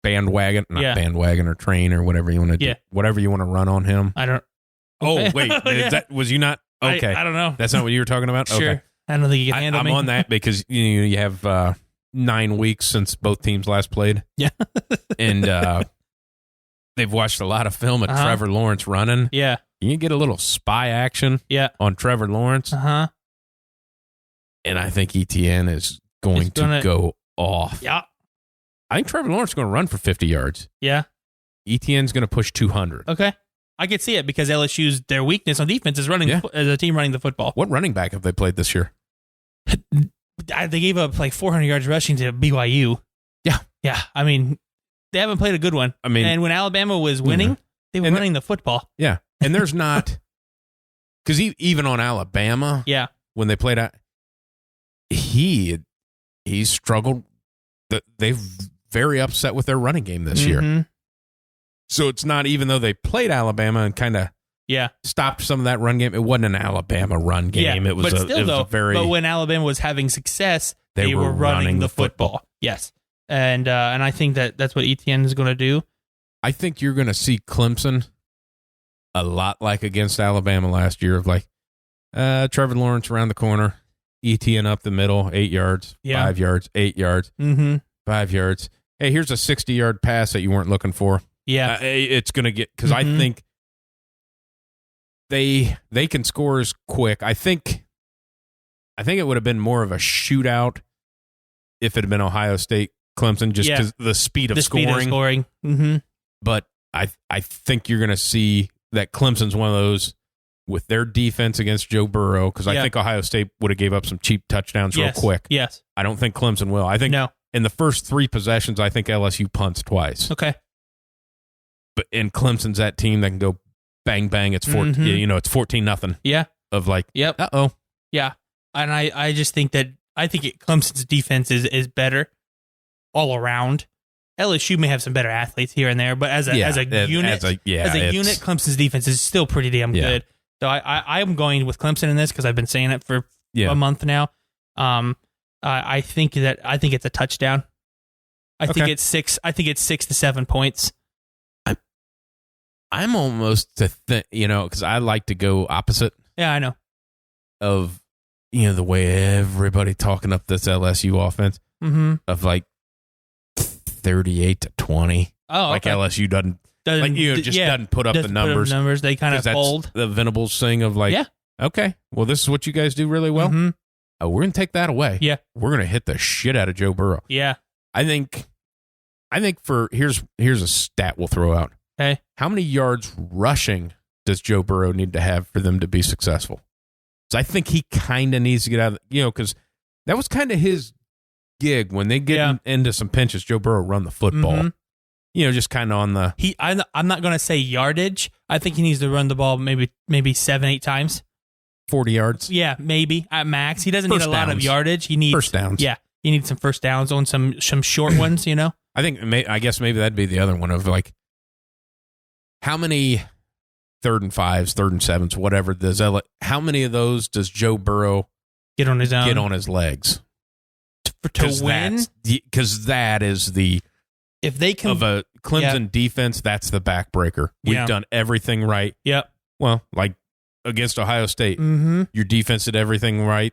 bandwagon, not bandwagon or train or whatever you want to do, whatever you want to run on him. I don't. Oh wait, was you not okay? I don't know. That's not what you were talking about. Sure. Okay. I don't think you can handle me. I'm on that because you have 9 weeks since both teams last played. Yeah, and they've watched a lot of film of Trevor Lawrence running. Yeah, you can get a little spy action. On Trevor Lawrence. And I think Etienne is going to go off. Yeah, I think Trevor Lawrence is going to run for 50 yards. Yeah, Etienne's going to push 200. Okay. I could see it because LSU's their weakness on defense is running as a team running the football. What running back have they played this year? They gave up like 400 yards rushing to BYU. Yeah. I mean, they haven't played a good one. I mean, and when Alabama was winning, they were running the football. Yeah, and there's not because even on Alabama, when they played, he he's struggled. They're very upset with their running game this year. So it's not, even though they played Alabama and kind of stopped some of that run game, it wasn't an Alabama run game. It was but when Alabama was having success, they were running the football. Yes. And I think that's what ETN is going to do. I think you're going to see Clemson a lot like against Alabama last year, of like Trevor Lawrence around the corner, ETN up the middle, 8 yards, 5 yards, 8 yards, 5 yards. Hey, here's a 60-yard pass that you weren't looking for. Yeah. It's going to get, because I think they can score as quick. I think it would have been more of a shootout if it had been Ohio State Clemson, just because the speed of scoring. But I think you're going to see that Clemson's one of those with their defense against Joe Burrow, because I think Ohio State would have gave up some cheap touchdowns real quick. Yes. I don't think Clemson will. I think in the first 3 possessions, I think LSU punts twice. Okay. But in Clemson's that team that can go bang, bang. It's 14, it's 14-0. Yeah. Of like, uh-oh. Yeah. And I just think that, Clemson's defense is better all around. LSU may have some better athletes here and there, but as a unit, Clemson's defense is still pretty damn good. So I'm going with Clemson in this because I've been saying it for a month now. I think it's a touchdown. I think it's 6 to 7 points. I'm almost because I like to go opposite. Yeah, I know. Of the way everybody talking up this LSU offense of like 38-20. Oh, like LSU doesn't put up the numbers. They kind of hold the Venables thing of like, okay, well, this is what you guys do really well. We're gonna take that away. Yeah, we're gonna hit the shit out of Joe Burrow. Yeah, I think here's a stat we'll throw out. Okay, how many yards rushing does Joe Burrow need to have for them to be successful? So I think he kind of needs to get out of because that was kind of his gig when they get into some pinches. Joe Burrow run the football, just kind of on the. I'm not going to say yardage. I think he needs to run the ball maybe 7-8 times. 40 yards. Yeah, maybe at max. He doesn't need a lot of yardage. He needs first downs. Yeah, he needs some first downs on some short ones. I guess maybe that'd be the other one of like how many 3rd and 5s, 3rd and 7s, whatever. How many of those does Joe Burrow get on his own? Get on his legs to win? Because that is the if they can of a Clemson defense. That's the backbreaker. We've done everything right. Yep. Well, like against Ohio State, your defense did everything right.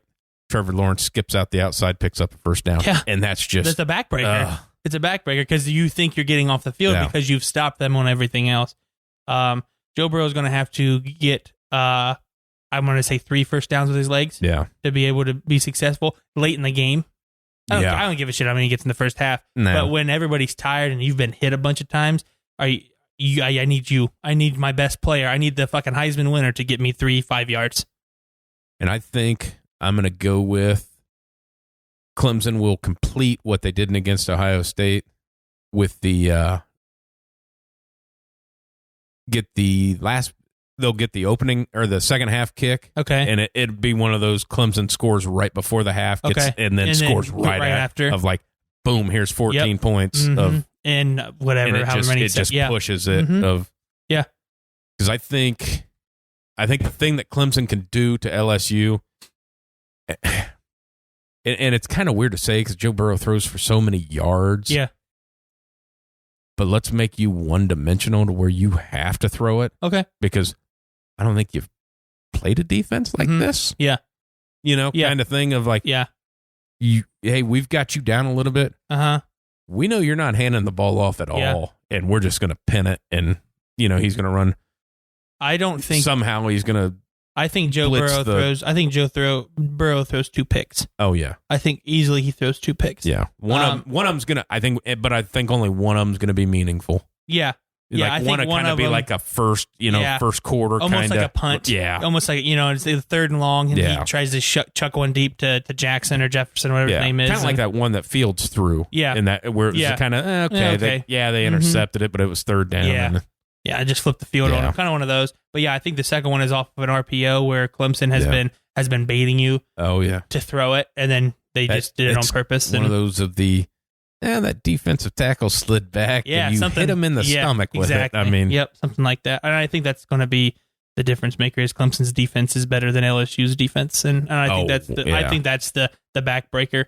Trevor Lawrence skips out the outside, picks up a first down, and that's a backbreaker. It's a backbreaker because you think you're getting off the field because you've stopped them on everything else. Joe Burrow is going to have to get, I'm going to say 3 first downs with his legs to be able to be successful late in the game. I don't give a shit how many he gets in the first half. No. But when everybody's tired and you've been hit a bunch of times, I need you. I need my best player. I need the fucking Heisman winner to get me 3-5 yards. And I think I'm going to go with Clemson will complete what they did against Ohio State with the they'll get the opening or the second half kick. Okay. And it'd be one of those Clemson scores right before the half and then scores right after of like, boom, here's 14 points of and whatever. And it just pushes it of because I think the thing that Clemson can do to LSU, and it's kind of weird to say because Joe Burrow throws for so many yards. Yeah. But let's make you one-dimensional to where you have to throw it. Okay. Because I don't think you've played a defense like this. Yeah. Kind of thing of like, hey, we've got you down a little bit. We know you're not handing the ball off at all, and we're just going to pin it, and, he's going to run. I don't think... Somehow he's going to... I think Joe Burrow throws... I think Burrow throws 2 picks. Oh, yeah. I think easily he throws 2 picks. Yeah. One of them's going to... I think only one of them's going to be meaningful. Yeah. I think one kind of be like a first, first quarter kind of. Almost like a punt. Yeah. Almost like, it's the 3rd and long, and he tries to chuck one deep to Jackson or Jefferson, whatever his name is. Kind of like that one that Fields threw. Yeah. And that where it was kind of, they intercepted it, but it was 3rd down. Yeah. I just flipped the field on him. Kind of one of those. But I think the second one is off of an RPO where Clemson has been baiting you. Oh, yeah. To throw it, and then they just did it on purpose. One of those of that defensive tackle slid back. Yeah, and you hit him in the stomach with it. I mean, something like that. And I think that's going to be the difference maker. Is Clemson's defense is better than LSU's defense, and I think that's the backbreaker.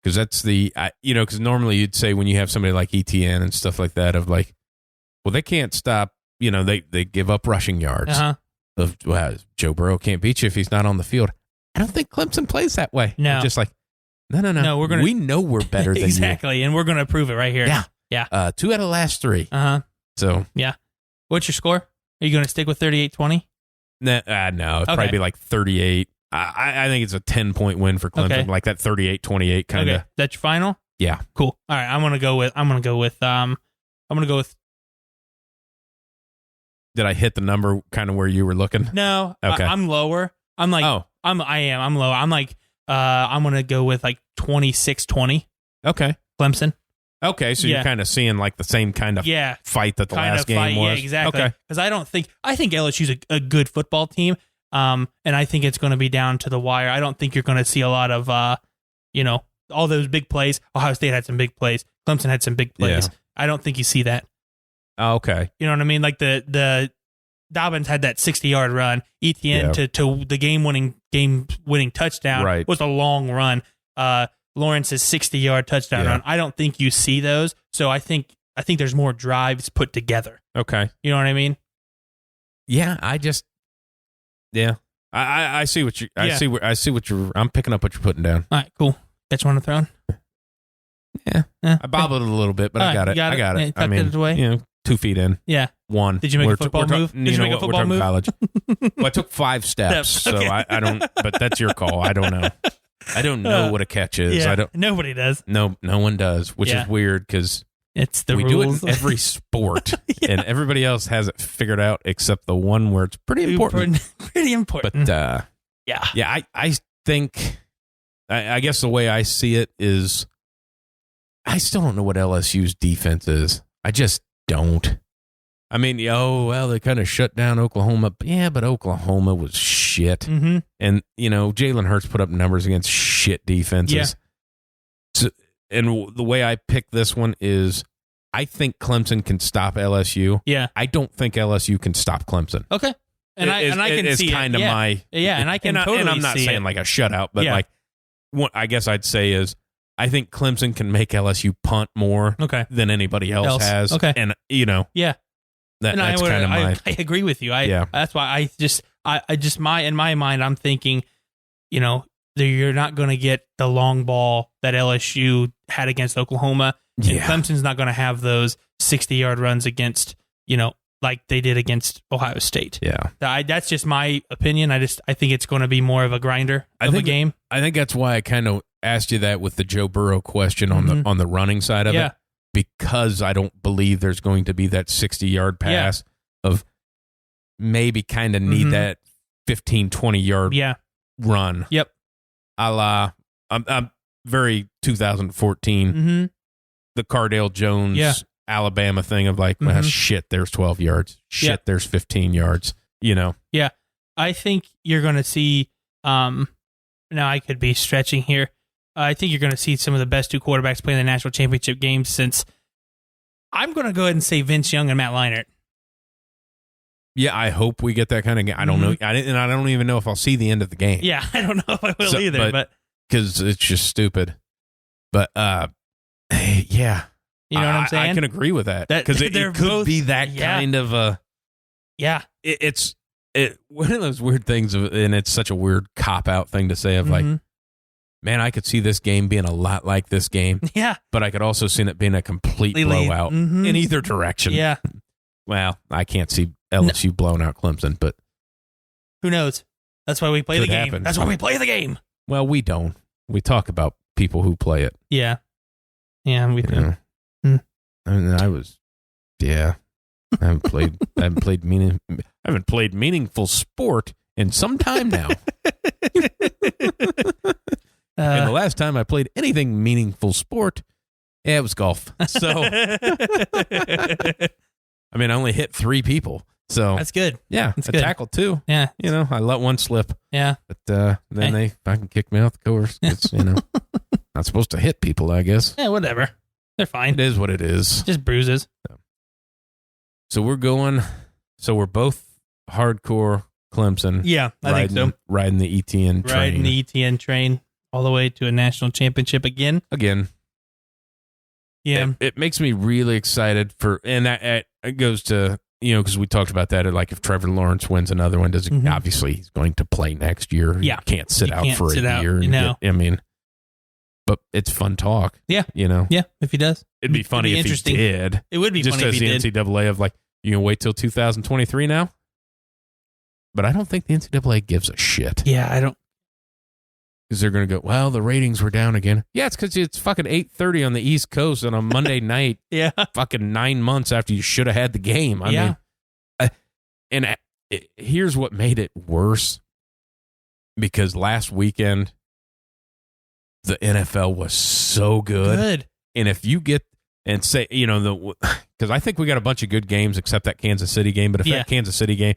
Because that's because normally you'd say when you have somebody like ETN and stuff like that of like, well, they can't stop. They give up rushing yards. Uh-huh. Joe Burrow can't beat you if he's not on the field. I don't think Clemson plays that way. No, just like no. We know we're better than exactly, and we're gonna prove it right here. Yeah. 2 out of the last 3. So yeah. What's your score? Are you gonna stick with 38-20? No, it'd probably be like 38. I think it's a 10-point win for Clemson, like that 38-28 kind of. Okay. That's your final? Yeah. Cool. All right, I'm gonna go with. Did I hit the number kind of where you were looking? No. Okay. I'm lower. I'm like. Oh. I'm low. I'm like. I'm gonna go with like 26-20. Okay. Clemson. Okay, so you're kind of seeing like the same kind of fight that the last game was. Yeah, exactly. Okay. Because I think LSU's a good football team. And I think it's going to be down to the wire. I don't think you're going to see a lot of, all those big plays. Ohio State had some big plays. Clemson had some big plays. Yeah. I don't think you see that. Okay. You know what I mean? Like the Dobbins had that 60-yard run. ETN to the game winning touchdown was a long run. Lawrence's 60-yard touchdown run. I don't think you see those. So I think there's more drives put together. Okay. You know what I mean? Yeah, I see what you I'm picking up what you're putting down. All right, cool. Catch one on the throne. Yeah. I bobbled it a little bit, but I got it. I got it. I mean, it away. 2 feet in. Yeah. 1. Did you make a football move? Did you make a football move? College. Well, I took 5 steps, so I don't. But that's your call. I don't know. I don't know what a catch is. Yeah, I don't. Nobody does. No one does, which is weird because it's the we rules. do it in every sport, and everybody else has it figured out except the one where it's pretty important. Pretty important. But I think I guess the way I see it is, I still don't know what LSU's defense is. I just don't. I mean, they kind of shut down Oklahoma. Yeah, but Oklahoma was shit. Mm-hmm. And, Jalen Hurts put up numbers against shit defenses. Yeah. So, and the way I pick this one is, I think Clemson can stop LSU. Yeah. I don't think LSU can stop Clemson. Okay. And I can see kind of my... Yeah, and I can totally see and I'm not saying like a shutout, but like, what I guess I'd say is, I think Clemson can make LSU punt more than anybody else has. Okay. And, yeah. That's kind of my... I agree with you. That's why in my mind, I'm thinking, you're not going to get the long ball that LSU had against Oklahoma. And Clemson's not going to have those 60-yard runs against, like they did against Ohio State. Yeah. That's just my opinion. I think it's going to be more of a grinder of a game. I think that's why I kind of asked you that with the Joe Burrow question on the running side of it. Because I don't believe there's going to be that 60-yard pass of maybe kind of need that 15, 20-yard run. Yep. A la, I'm very 2014, the Cardale Jones, Alabama thing of like, well, shit, there's 12 yards. Shit, there's 15 yards, Yeah. I think you're going to see, now I could be stretching here. I think you're going to see some of the best 2 quarterbacks play in the national championship games since. I'm going to go ahead and say Vince Young and Matt Leinart. Yeah, I hope we get that kind of game. I don't know. I don't even know if I'll see the end of the game. Yeah, I don't know if I will either. But because it's just stupid. But, yeah. You know what I'm saying? I can agree with that. Because it could be that kind of a... Yeah. It's one of those weird things, and it's such a weird cop-out thing to say of like, man, I could see this game being a lot like this game. Yeah. But I could also see it being a complete blowout in either direction. Yeah. Well, I can't see LSU blowing out Clemson, but... Who knows? That's why we play the game. Happen. That's why we play the game. Well, we don't. We talk about people who play it. Yeah. Yeah, we do. I mean, I haven't played meaningful sport in some time now. And the last time I played anything meaningful sport, it was golf. So, I mean, I only hit 3 people. So that's good. Yeah, that's a good. tackle too. Yeah, you know, I let one slip. Yeah, but then they fucking kicked me off the course. It's not supposed to hit people, I guess. Yeah, whatever. They're fine. It is what it is. Just bruises. So we're going. So we're both hardcore Clemson. Yeah, I think so. Riding the ETN train. Riding the ETN train all the way to a national championship again. Yeah. It makes me really excited and that it goes to, because we talked about that. Like if Trevor Lawrence wins another one, obviously he's going to play next year. Yeah. You can't sit out for a year. But it's fun talk. Yeah. Yeah, if he does. It'd be funny if he did. It would be just funny if he did. Just as the NCAA of like, you can wait till 2023 now? But I don't think the NCAA gives a shit. Yeah, I don't. Because they're going to go, well, the ratings were down again. Yeah, it's because it's fucking 8:30 on the East Coast on a Monday night. Yeah. Fucking 9 months after you should have had the game. I mean, here's what made it worse. Because last weekend, the NFL was so good. And if you get, and say, because I think we got a bunch of good games except that Kansas City game. But if that Kansas City game,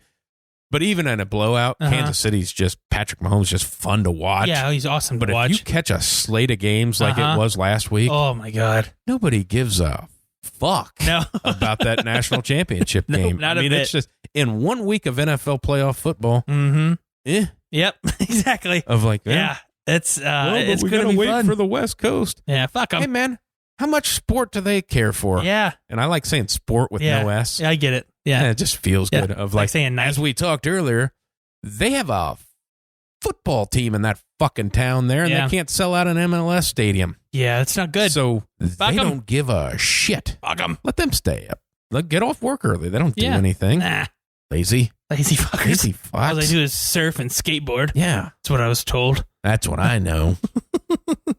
but even in a blowout, Kansas City's Patrick Mahomes just fun to watch. Yeah, he's awesome to watch. But if you catch a slate of games like it was last week, oh my God, nobody gives a fuck about that national championship game. Not a bit. It's just in 1 week of NFL playoff football. Yep, exactly. Of like, it's it's going to wait fun for the West Coast. Yeah, fuck them. Hey man, how much sport do they care for? Yeah, and I like saying sport with no S. Yeah, I get it. Yeah, it just feels good. Of like saying nice. As we talked earlier, they have a football team in that fucking town there, and they can't sell out an MLS stadium. Yeah, it's not good. So they don't give a shit. Fuck them. Let them stay up. Get off work early. They don't do anything. Nah. Lazy fuckers. Lazy fucks. All they do is surf and skateboard. Yeah, that's what I was told. That's what I know.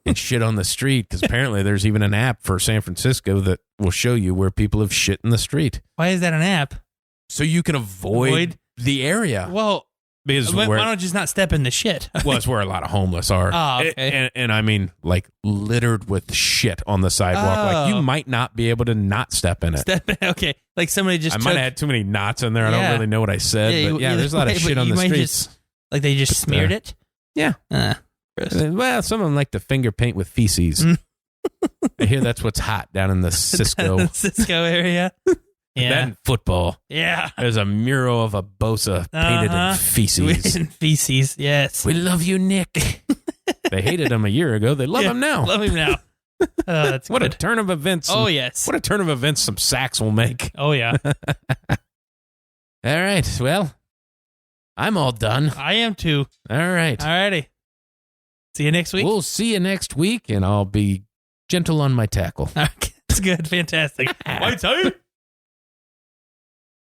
And shit on the street, because apparently there's even an app for San Francisco that will show you where people have shit in the street. Why is that an app? So you can avoid the area. Well, because why don't you just not step in the shit? Well, it's where a lot of homeless are. Oh, okay. And I mean, like, littered with shit on the sidewalk. Like, you might not be able to not step in it. Okay. Like somebody just I might have had too many knots in there. I don't really know what I said. But there's a lot of shit on the streets. Like they just smeared it? Yeah. Well, some of them like to finger paint with feces. I hear that's what's hot down in the Cisco. Cisco area. Yeah. That and football. Yeah. There's a mural of a Bosa painted in feces. In feces, yes. We love you, Nick. They hated him a year ago. They love him now. Love him now. That's what good. a turn of events. Yes. What a turn of events some sacks will make. Oh, yeah. All right. Well, I'm all done. I am too. All right. All righty. See you next week. We'll see you next week, and I'll be gentle on my tackle. That's good. Fantastic. Whiteside.